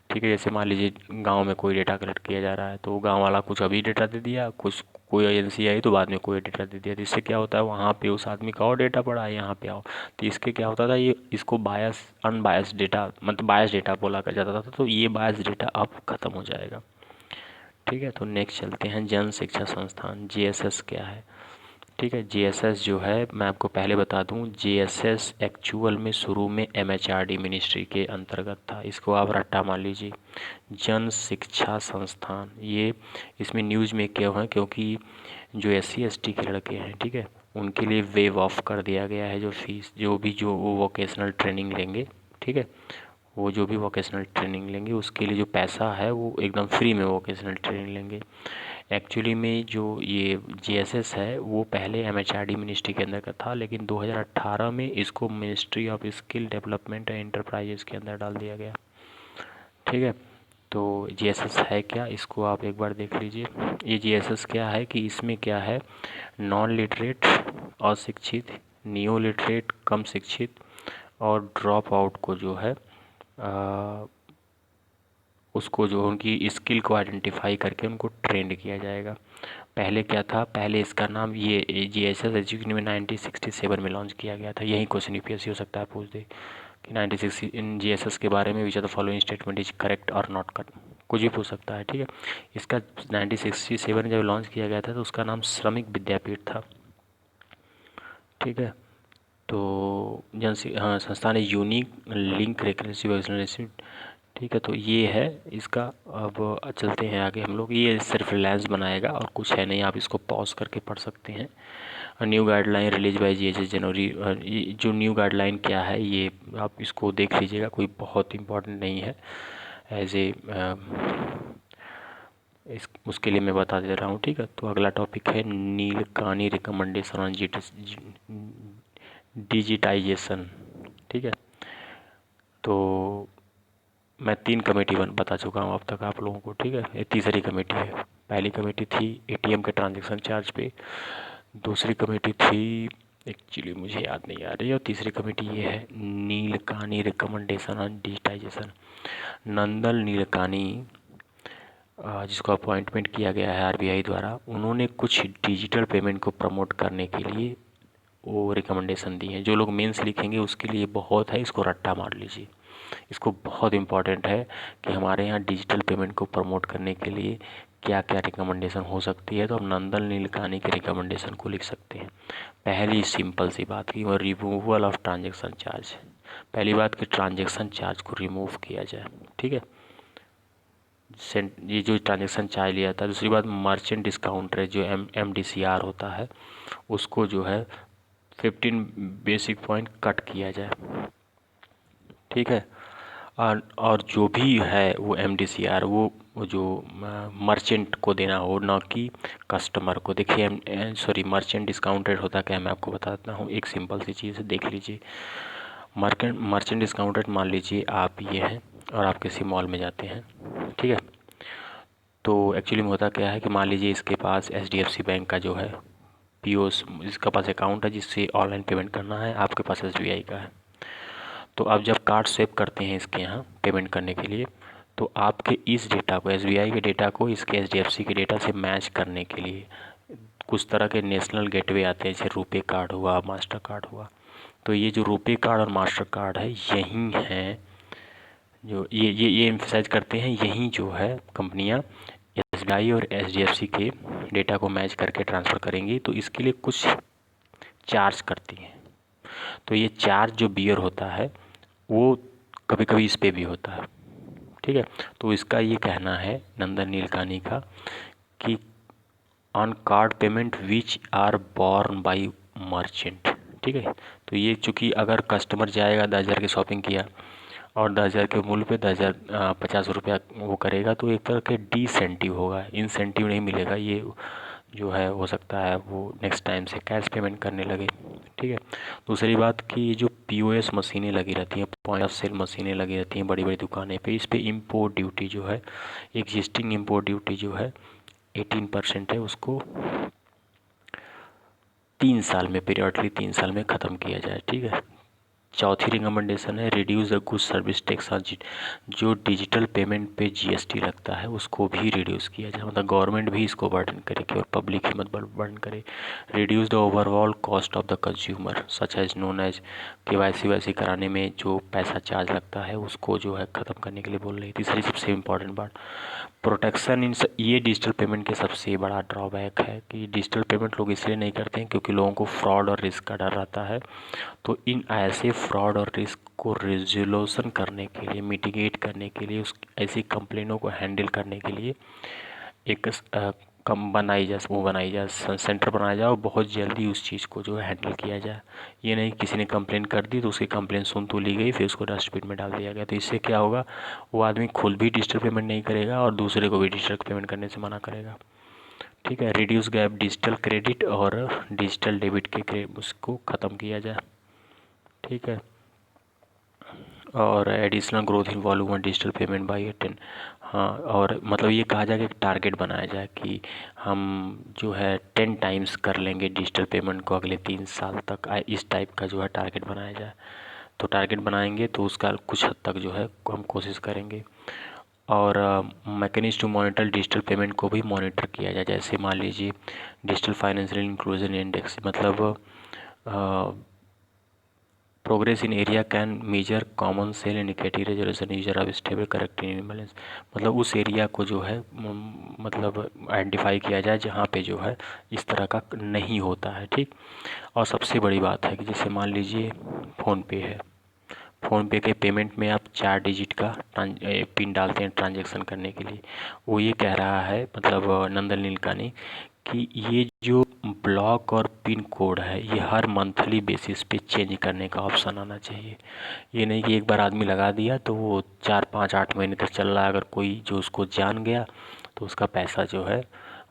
S1: ठीक है, जैसे मान लीजिए गांव में कोई डेटा कलेक्ट किया जा रहा है, तो गांव वाला कुछ अभी डेटा दे दिया, कुछ कोई एजेंसी आई तो बाद में कोई डेटा दे दिया, तो इससे क्या होता है वहाँ पे उस आदमी का और डेटा पड़ा है, यहाँ पे आओ। तो इसके क्या होता था, ये इसको बायस अनबायस डेटा, मतलब बायस डेटा बोला कर जाता था, तो ये बायस डेटा अब खत्म हो जाएगा। ठीक है, तो नेक्स्ट चलते हैं, जन शिक्षा संस्थान JSS क्या है। ठीक है, JSS जो है मैं आपको पहले बता दूं, JSS एक्चुअल में शुरू में MHRD मिनिस्ट्री के अंतर्गत था, इसको आप रट्टा मान लीजिए, जन शिक्षा संस्थान। ये इसमें न्यूज़ में क्यों है, क्योंकि जो SC ST के लड़के हैं, ठीक है, उनके लिए वेव ऑफ कर दिया गया है जो फीस, जो वो वोकेशनल ट्रेनिंग लेंगे। ठीक है, वो जो भी वोकेशनल ट्रेनिंग लेंगे उसके लिए जो पैसा है वो एकदम फ्री में वोकेशनल ट्रेनिंग लेंगे। एक्चुअली में जो ये JSS है वो पहले MHRD मिनिस्ट्री के अंदर का था, लेकिन 2018 में इसको ministry of skill development and enterprises के अंदर डाल दिया गया। ठीक है, तो JSS है क्या, इसको आप एक बार देख लीजिए। ये JSS क्या है कि इसमें क्या है, नॉन लिटरेट, अशिक्षित, नियो लिटरेट कम शिक्षित और ड्रॉप आउट को जो है उसको जो उनकी स्किल को आइडेंटिफाई करके उनको ट्रेंड किया जाएगा। पहले क्या था, पहले इसका नाम ये JSS एजुकेशन में 1967 में लॉन्च किया गया था। यही क्वेश्चन UPSC हो सकता है पूछ दे कि 96 इन JSS के बारे में which are the following statement is correct और नॉट करेक्ट, कुछ भी पूछ सकता है। ठीक है, इसका 1967 में जब लॉन्च किया गया था तो उसका नाम श्रमिक विद्यापीठ था। ठीक है, तो हाँ, संस्थान है यूनिक लिंक रिकरेंसी वैक्सीनेशन। ठीक है, तो ये है इसका। अब चलते हैं आगे हम लोग, ये सिर्फ रिलायंस बनाएगा और कुछ है नहीं, आप इसको पॉज करके पढ़ सकते हैं। New guideline release by JSS जनवरी, जो न्यू गाइडलाइन क्या है ये आप इसको देख लीजिएगा, कोई बहुत इंपॉर्टेंट नहीं है एज ए इस उसके लिए मैं बता दे रहा हूँ। ठीक है, तो अगला टॉपिक है नीलकानी रिकमेंडेशन ऑन डिजिटाइजेशन। ठीक है, तो मैं 3 कमेटी बता चुका हूँ अब तक आप लोगों को, ठीक है। ये तीसरी कमेटी है। पहली कमेटी थी एटीएम के ट्रांजैक्शन चार्ज पे, दूसरी कमेटी थी एक्चुअली मुझे याद नहीं आ रही, और तीसरी कमेटी ये है नीलकानी रिकमेंडेशन ऑन डिजिटाइजेशन। नंदन नीलकानी जिसको अपॉइंटमेंट किया गया है आरबीआई द्वारा, उन्होंने कुछ डिजिटल पेमेंट को प्रमोट करने के लिए वो रिकमेंडेशन दी हैं। जो लोग मेंस लिखेंगे उसके लिए बहुत है, इसको रट्टा मार लीजिए। इसको बहुत इम्पॉर्टेंट है कि हमारे यहाँ डिजिटल पेमेंट को प्रमोट करने के लिए क्या क्या रिकमेंडेशन हो सकती है। तो हम नंदन नीलकानी के रिकमेंडेशन को लिख सकते हैं। पहली सिंपल सी बात की वो रिमूवल ऑफ ट्रांजैक्शन चार्ज। पहली बात कि ट्रांजैक्शन चार्ज को रिमूव किया जाए, ठीक है। ये जो ट्रांजैक्शन चार्ज लिया था। दूसरी बात मर्चेंट डिस्काउंट रेट जो MDCR होता है उसको जो है 15 बेसिक पॉइंट कट किया जाए, ठीक है। और जो भी है वो MDCR वो जो मर्चेंट को देना हो, ना कि कस्टमर को। देखिए सॉरी, मर्चेंट डिस्काउंट रेट होता क्या है मैं आपको बताता हूँ। एक सिंपल सी चीज़ है, देख लीजिए। मर्चेंट डिस्काउंट रेट मान लीजिए आप ये हैं और आप किसी मॉल में जाते हैं, ठीक है। तो एक्चुअली में होता क्या है कि मान लीजिए इसके पास HDFC बैंक का जो है POS, इसका पास अकाउंट है जिससे ऑनलाइन पेमेंट करना है, आपके पास SBI का है। तो आप जब कार्ड स्वेप करते हैं इसके यहाँ पेमेंट करने के लिए, तो आपके इस डेटा को, SBI के डेटा को इसके HDFC के डेटा से मैच करने के लिए कुछ तरह के नेशनल गेटवे आते हैं, जैसे रुपे कार्ड हुआ, मास्टर कार्ड हुआ। तो ये जो रुपे कार्ड और मास्टर कार्ड है यही हैं जो ये एम्फसाइज करते हैं, यही जो है कंपनियां SBI और HDFC के डेटा को मैच करके ट्रांसफ़र करेंगी। तो इसके लिए कुछ चार्ज करती हैं। तो ये चार्ज जो बियर होता है वो कभी कभी इस पे भी होता है, ठीक है। तो इसका ये कहना है नंदन नीलकानी का कि on card payment which are borne by merchant, ठीक है। तो ये चूँकि अगर कस्टमर जाएगा 10,000 की शॉपिंग किया और 10,000 के मूल्य पे 10,050 रुपया वो करेगा, तो एक तरह के डिसेंटिव होगा, इंसेंटिव नहीं मिलेगा। ये जो है हो सकता है वो नेक्स्ट टाइम से कैश पेमेंट करने लगे, ठीक है। दूसरी बात कि ये जो POS मशीनें लगी रहती हैं, पॉइंट ऑफ सेल मशीनें लगी रहती हैं बड़ी बड़ी दुकानें पे, इस पे इम्पोर्ट ड्यूटी जो है, एग्जिस्टिंग इम्पोर्ट ड्यूटी जो है 18% है, उसको 3 साल में, पीरियडली 3 साल में ख़त्म किया जाए, ठीक है। चौथी रिकमेंडेशन है reduce the goods service tax on जो डिजिटल पेमेंट पे GST लगता है उसको भी रिड्यूस किया जाए। मतलब गवर्नमेंट भी इसको बर्डन करे कि और पब्लिक ही मत बर्डन करे। Reduce the overall cost of the consumer such as known as KYC वैसी कराने में जो पैसा चार्ज लगता है उसको जो है ख़त्म करने के लिए बोल रही है। तीसरी सबसे इम्पॉर्टेंट बात प्रोटेक्शन इन ये डिजिटल पेमेंट के सबसे बड़ा ड्रॉबैक है कि डिजिटल पेमेंट लोग इसलिए नहीं करते हैं क्योंकि लोगों को फ्रॉड और रिस्क का डर रहता है। तो इन ऐसे फ्रॉड और रिस्क को रिजोल्यूशन करने के लिए, मिटिगेट करने के लिए, उस ऐसी कंप्लेनों को हैंडल करने के लिए एक कम बनाई जाए, वो बनाई जाए, सेंटर बनाया जाए और बहुत जल्दी उस चीज़ को जो है हैंडल किया जाए। ये नहीं किसी ने कंप्लेन कर दी तो उसकी कंप्लेन सुन तो ली गई, फिर उसको डस्टबिन में डाल दिया गया। तो इससे क्या होगा, वो आदमी खुद भी डिजिटल पेमेंट नहीं करेगा और दूसरे को भी डिजिटल पेमेंट करने से मना करेगा, ठीक है। रिड्यूस गैप डिजिटल क्रेडिट और डिजिटल डेबिट के उसको ख़त्म किया जाए, ठीक है। और additional growth in volume digital payment by 10। हाँ, और मतलब ये कहा जाए कि एक टारगेट बनाया जाए कि हम जो है 10 टाइम्स कर लेंगे डिजिटल पेमेंट को अगले 3 साल तक, इस टाइप का जो है टारगेट बनाया जाए। तो टारगेट बनाएंगे तो उसका कुछ हद तक जो है हम कोशिश करेंगे। और mechanism to monitor digital payment को भी मॉनिटर किया जाए। जैसे मान लीजिए डिजिटल फाइनेंशियल इंक्लूजन इंडेक्स, मतलब progress in area can measure common cell indicative resolution user of stable corrective balance. मतलब उस एरिया को जो है मतलब आइडेंटिफाई किया जाए जहाँ पे जो है इस तरह का नहीं होता है, ठीक। और सबसे बड़ी बात है कि जैसे मान लीजिए फ़ोनपे है, फ़ोनपे के पेमेंट में आप 4 डिजिट का पिन डालते हैं ट्रांजैक्शन करने के लिए। वो ये कह रहा है मतलब नंदन नीलकानी कि ये जो ब्लॉक और पिन कोड है ये हर मंथली बेसिस पे चेंज करने का ऑप्शन आना चाहिए। ये नहीं कि एक बार आदमी लगा दिया तो वो 4 5 8 महीने तक चल रहा है, अगर कोई जो उसको जान गया तो उसका पैसा जो है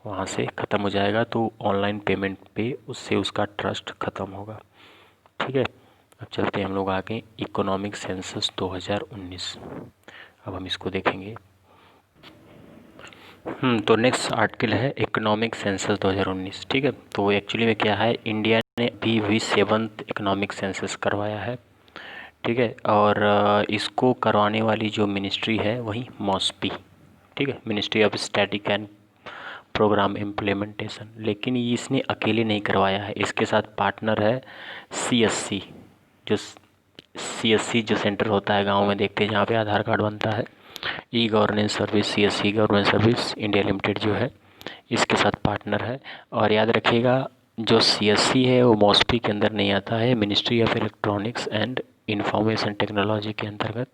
S1: वहाँ से ख़त्म हो जाएगा। तो ऑनलाइन पेमेंट पे उससे उसका ट्रस्ट ख़त्म होगा, ठीक है। अब चलते हैं हम लोग आगे, इकोनॉमिक सेंसस 2019। अब हम इसको देखेंगे। तो नेक्स्ट आर्टिकल है इकोनॉमिक सेंसस 2019। ठीक है, तो एक्चुअली में क्या है, इंडिया ने अभी 7th इकोनॉमिक सेंसस करवाया है। ठीक है, और इसको करवाने वाली जो मिनिस्ट्री है वही मॉस्पी। ठीक है, ministry of static and programme implementation. लेकिन ये इसने अकेले नहीं करवाया है, इसके साथ पार्टनर है सीएससी। जो सीएससी जो सेंटर होता है गांव में, देखते हैं जहाँ पे आधार कार्ड बनता है, e governance service, CSC governance service India limited जो है, इसके साथ पार्टनर है। और याद रखिएगा, जो सीएससी है वो मॉस्पी के अंदर नहीं आता है, ministry of electronics and information technology के अंतर्गत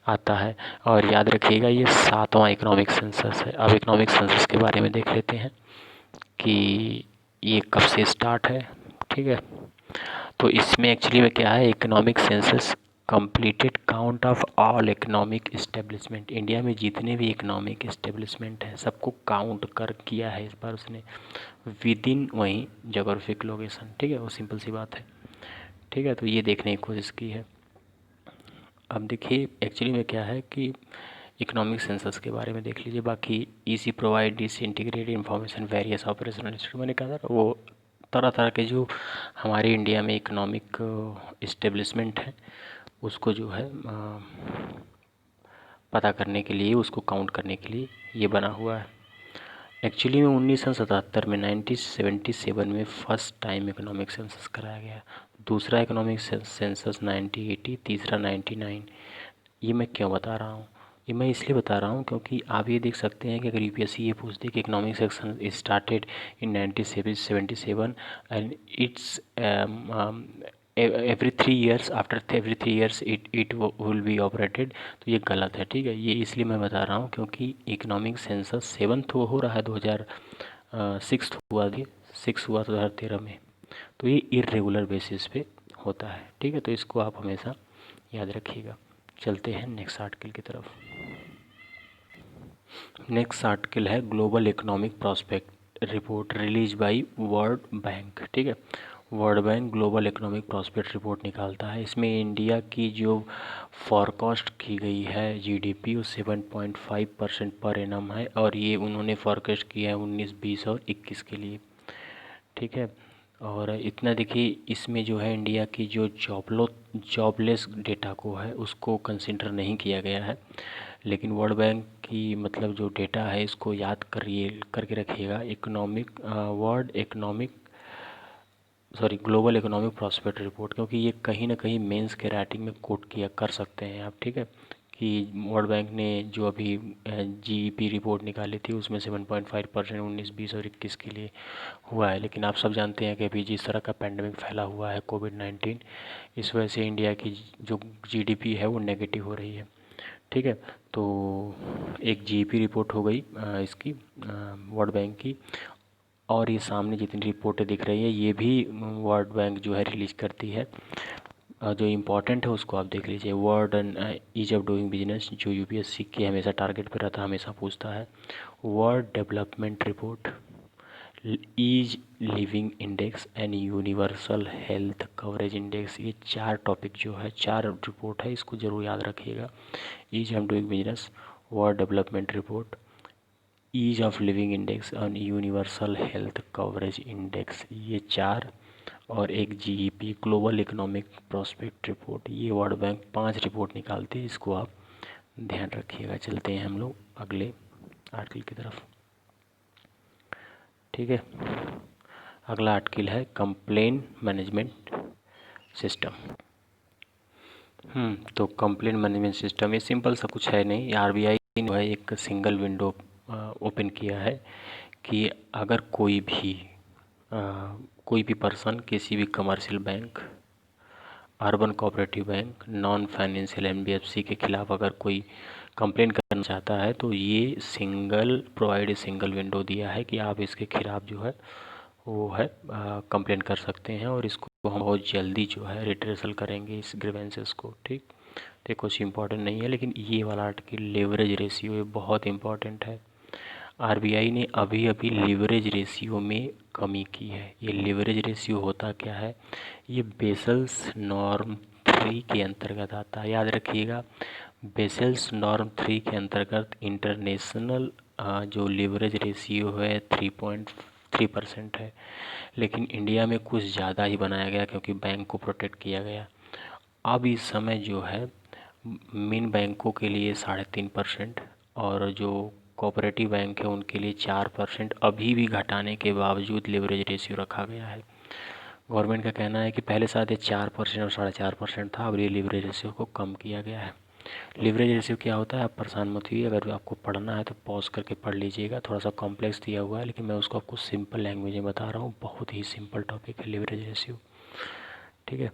S1: आता है। और याद रखिएगा, ये 7वां इकोनॉमिक सेंसस है। अब इकोनॉमिक सेंसस के बारे में देख लेते हैं कि ये कब से स्टार्ट है। ठीक है, तो इसमें एक्चुअली में क्या है, economic census completed count of all economic establishment. India में जितने भी इकोनॉमिक इस्टेब्लिशमेंट हैं सबको काउंट कर किया है इस बार उसने, विद इन वही जोग्राफिक लोकेशन। ठीक है, वो सिंपल सी बात है। ठीक है, तो ये देखने की कोशिश की है। अब देखिए एक्चुअली में क्या है कि इकोनॉमिक सेंसस के बारे में देख लीजिए। बाकी EC provide this integrated information various operational institute, मैंने कहा था वो तरह तरह के जो हमारे इंडिया में इकोनॉमिक इस्टेब्लिशमेंट है उसको जो है पता करने के लिए, उसको काउंट करने के लिए ये बना हुआ है। एक्चुअली में 1977 में 1977 में फर्स्ट टाइम इकोनॉमिक सेंसस कराया गया, दूसरा इकोनॉमिक सेंसस 1980, तीसरा 1999। ये मैं क्यों बता रहा हूँ, ये मैं इसलिए बता रहा हूँ क्योंकि आप ये देख सकते हैं कि अगर यूपीएससी ये पूछते कि economic section started in 1977 and it's every 3 years, after every 3 years it will be operated, तो ये गलत है। ठीक है, ये इसलिए मैं बता रहा हूँ क्योंकि इकोनॉमिक सेंसस 7th हो रहा है 2006 हुआ, 6 हुआ 2013 में, तो ये इरेगुलर बेसिस पे होता है। ठीक है, तो इसको आप हमेशा याद रखिएगा। चलते हैं नेक्स्ट आर्टिकल की तरफ। नेक्स्ट आर्टिकल है global economic prospect report release by world bank. ठीक है, world bank global economic prospect report निकालता है। इसमें इंडिया की जो फॉरकास्ट की गई है जीडीपी वो 7.5% पर एनम है, और ये उन्होंने फॉरकास्ट किया है 19, 20 और 21 के लिए। ठीक है, और इतना देखिए, इसमें जो है इंडिया की जो जॉबलेस डेटा को है उसको कंसिडर नहीं किया गया है। लेकिन वर्ल्ड बैंक की मतलब जो डेटा है इसको याद करिए, करके रखिएगा, ग्लोबल इकोनॉमिक प्रॉस्पेक्ट रिपोर्ट, क्योंकि ये कहीं ना कहीं मेंस के राइटिंग में कोट किया कर सकते हैं आप। ठीक है, कि वर्ल्ड बैंक ने जो अभी जीईपी रिपोर्ट निकाली थी उसमें 7.5% 19, 20 और 21 के लिए हुआ है। लेकिन आप सब जानते हैं कि अभी जिस तरह का पैंडमिक फैला हुआ है कोविड-19, इस वजह से इंडिया की जो जीडीपी है वो नेगेटिव हो रही है। ठीक है, तो एक जीईपी रिपोर्ट हो गई इसकी वर्ल्ड बैंक की, और ये सामने जितनी रिपोर्टें दिख रही है ये भी वर्ल्ड बैंक जो है रिलीज करती है। जो इम्पोर्टेंट है उसको आप देख लीजिए। World and ease of doing business, जो यूपीएससी के हमेशा टारगेट पर रहता है, हमेशा पूछता है। World development report, ease living index and universal health coverage index, ये 4 टॉपिक जो है, 4 रिपोर्ट है, इसको ज़रूर याद रखिएगा। Ease of doing business, world development report, ease of living index और यूनिवर्सल हेल्थ कवरेज इंडेक्स, ये 4, और एक GEP global economic prospect report, ये वर्ल्ड बैंक 5 रिपोर्ट निकालती है, इसको आप ध्यान रखिएगा। चलते हैं हम लोग अगले आर्टिकल की तरफ। ठीक है, अगला आर्टिकल है कंप्लेन मैनेजमेंट सिस्टम। तो कंप्लेन मैनेजमेंट सिस्टम ये सिंपल सा कुछ है नहीं, आरबीआई ने है एक सिंगल विंडो ओपन किया है कि अगर कोई भी पर्सन किसी भी commercial bank, urban cooperative bank, non financial NBFC के खिलाफ अगर कोई कंप्लेन करना चाहता है तो ये सिंगल विंडो दिया है कि आप इसके खिलाफ जो है वो है कंप्लेन कर सकते हैं, और इसको हम बहुत जल्दी जो है रिट्रेसल करेंगे इस ग्रीवेंसेस को। ठीक, तो कुछ इम्पोर्टेंट नहीं है, लेकिन ये वाला आर्टिकल लेवरेज रेशियो ये बहुत इम्पोर्टेंट है। आरबीआई ने अभी अभी लिवरेज रेशियो में कमी की है। ये लिवरेज रेशियो होता क्या है, ये बेसल्स नॉर्म 3 के अंतर्गत आता है। याद रखिएगा, बेसेल्स नॉर्म 3 के अंतर्गत इंटरनेशनल जो लीवरेज रेशियो है 3.3% है, लेकिन इंडिया में कुछ ज़्यादा ही बनाया गया क्योंकि बैंक को प्रोटेक्ट किया गया। अब इस समय जो है मेन बैंकों के लिए 3.5% और जो कोऑपरेटिव बैंक है उनके लिए 4% अभी भी घटाने के बावजूद लीवरेज रेशियो रखा गया है। गवर्नमेंट का कहना है कि पहले शायद ये 4% और 4.5% था, अब ये लीवरेज रेशियो को कम किया गया है। लीवरेज रेशियो क्या होता है, आप परेशान मत होइए, अगर आपको पढ़ना है तो पॉज करके पढ़ लीजिएगा, थोड़ा सा कॉम्प्लेक्स दिया हुआ है लेकिन मैं उसको आपको सिंपल लैंग्वेज में बता रहा हूँ। बहुत ही सिंपल टॉपिक है लीवरेज रेशियो, ठीक है।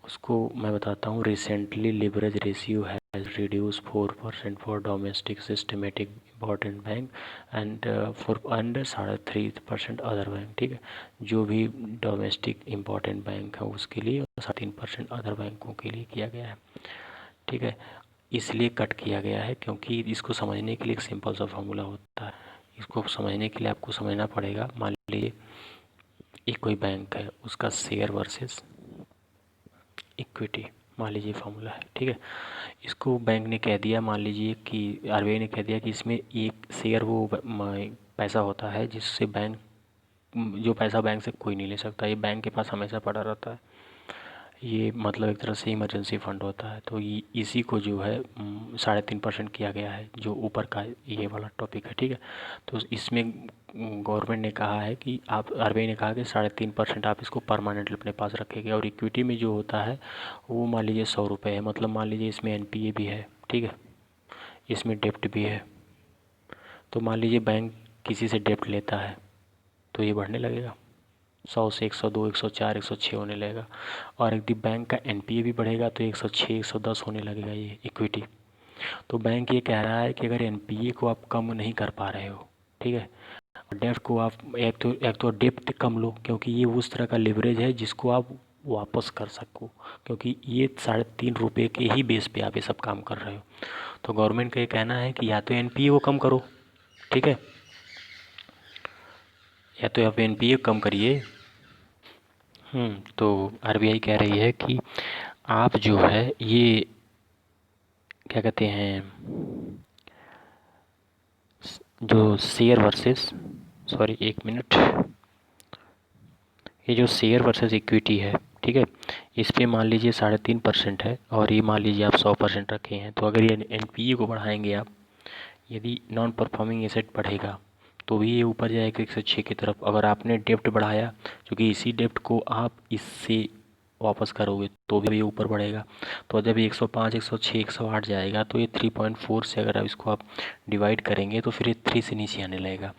S1: उसको मैं बताता हूँ। Recently leverage ratio has reduce 4% for domestic systematic important bank and 3.5% other bank, ठीक है। जो भी डोमेस्टिक इम्पॉर्टेंट बैंक है उसके लिए और 3% अदर बैंकों के लिए किया गया है, ठीक है। इसलिए कट किया गया है क्योंकि इसको समझने के लिए एक सिंपल सा फार्मूला होता है। इसको समझने के लिए आपको समझना पड़ेगा। मान लीजिए एक कोई बैंक है, उसका शेयर वर्सेस इक्विटी, मान लीजिए फार्मूला है, ठीक है। इसको बैंक ने कह दिया, मान लीजिए कि आरबीआई ने कह दिया कि इसमें एक शेयर वो पैसा होता है जिससे बैंक, जो पैसा बैंक से कोई नहीं ले सकता, ये बैंक के पास हमेशा पड़ा रहता है। ये मतलब एक तरह से इमरजेंसी फंड होता है। तो ये इसी को जो है 3.5% किया गया है, जो ऊपर का ये वाला टॉपिक है, ठीक है। तो इसमें गवर्नमेंट ने कहा है कि आप, आरबीआई ने कहा कि 3.5% आप इसको परमानेंटली अपने पास रखेंगे। और इक्विटी में जो होता है वो मान लीजिए 100 रुपये है, मतलब मान लीजिए इसमें एनपीए भी है, ठीक है, इसमें डेप्ट भी है। तो मान लीजिए बैंक किसी से डेप्ट लेता है तो ये बढ़ने लगेगा, 100 से 102, 104, 106 होने लगेगा। और यदि बैंक का एनपीए भी बढ़ेगा तो 106, 110 होने लगेगा ये इक्विटी। तो बैंक ये कह रहा है कि अगर एनपीए को आप कम नहीं कर पा रहे हो, ठीक है, और डेप्ट को आप एक तो डेप्ट कम लो, क्योंकि ये उस तरह का लिवरेज है जिसको आप वापस कर सको, क्योंकि ये 3.5 रुपये के ही बेस पे आप ये सब काम कर रहे हो। तो गवर्नमेंट का ये कहना है कि या तो एनपीए को कम करो, ठीक है, या तो आप एनपीए कम करिए। तो आरबीआई कह रही है कि आप जो है ये क्या कहते हैं, जो शेयर वर्सेस, सॉरी एक मिनट, ये जो शेयर वर्सेस इक्विटी है, ठीक है, इस पे मान लीजिए 3.5% है और ये मान लीजिए आप 100% रखे हैं। तो अगर ये एनपीए को बढ़ाएंगे आप, यदि नॉन परफॉर्मिंग एसेट बढ़ेगा तो भी ये ऊपर जाएगा 106 की तरफ। अगर आपने डेप्ट बढ़ाया, क्योंकि इसी डेप्ट को आप इससे वापस करोगे तो भी ये ऊपर बढ़ेगा। तो जब ये 105, 106, 108 जाएगा तो ये 3.4 से अगर आप इसको आप डिवाइड करेंगे तो फिर ये 3 से नीचे आने लगेगा।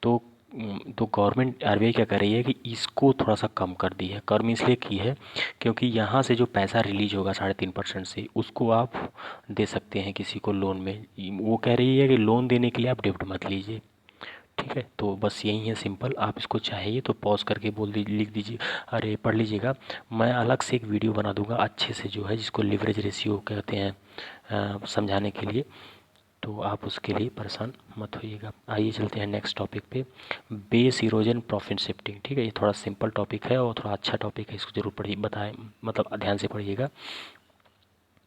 S1: तो गवर्नमेंट आरबीआई क्या कर रही है कि इसको थोड़ा सा कम कर दी है। कम इसलिए की है क्योंकि यहाँ से जो पैसा रिलीज होगा 3.5% से, उसको आप दे सकते हैं किसी को लोन में। वो कह रही है कि लोन देने के लिए आप डेप्ट मत लीजिए, ठीक है। तो बस यही है सिंपल। आप इसको चाहिए तो पॉज करके बोल दीजिए, लिख दीजिए, अरे पढ़ लीजिएगा। मैं अलग से एक वीडियो बना दूंगा अच्छे से, जो है जिसको लिवरेज रेशियो कहते हैं, समझाने के लिए। तो आप उसके लिए परेशान मत होइएगा। आइए चलते हैं नेक्स्ट टॉपिक पे, बेस इरोजन प्रॉफिट शिफ्टिंग, ठीक है। ये थोड़ा सिंपल टॉपिक है और थोड़ा अच्छा टॉपिक है, इसको जरूर पढ़िए, बताएं मतलब ध्यान से पढ़िएगा।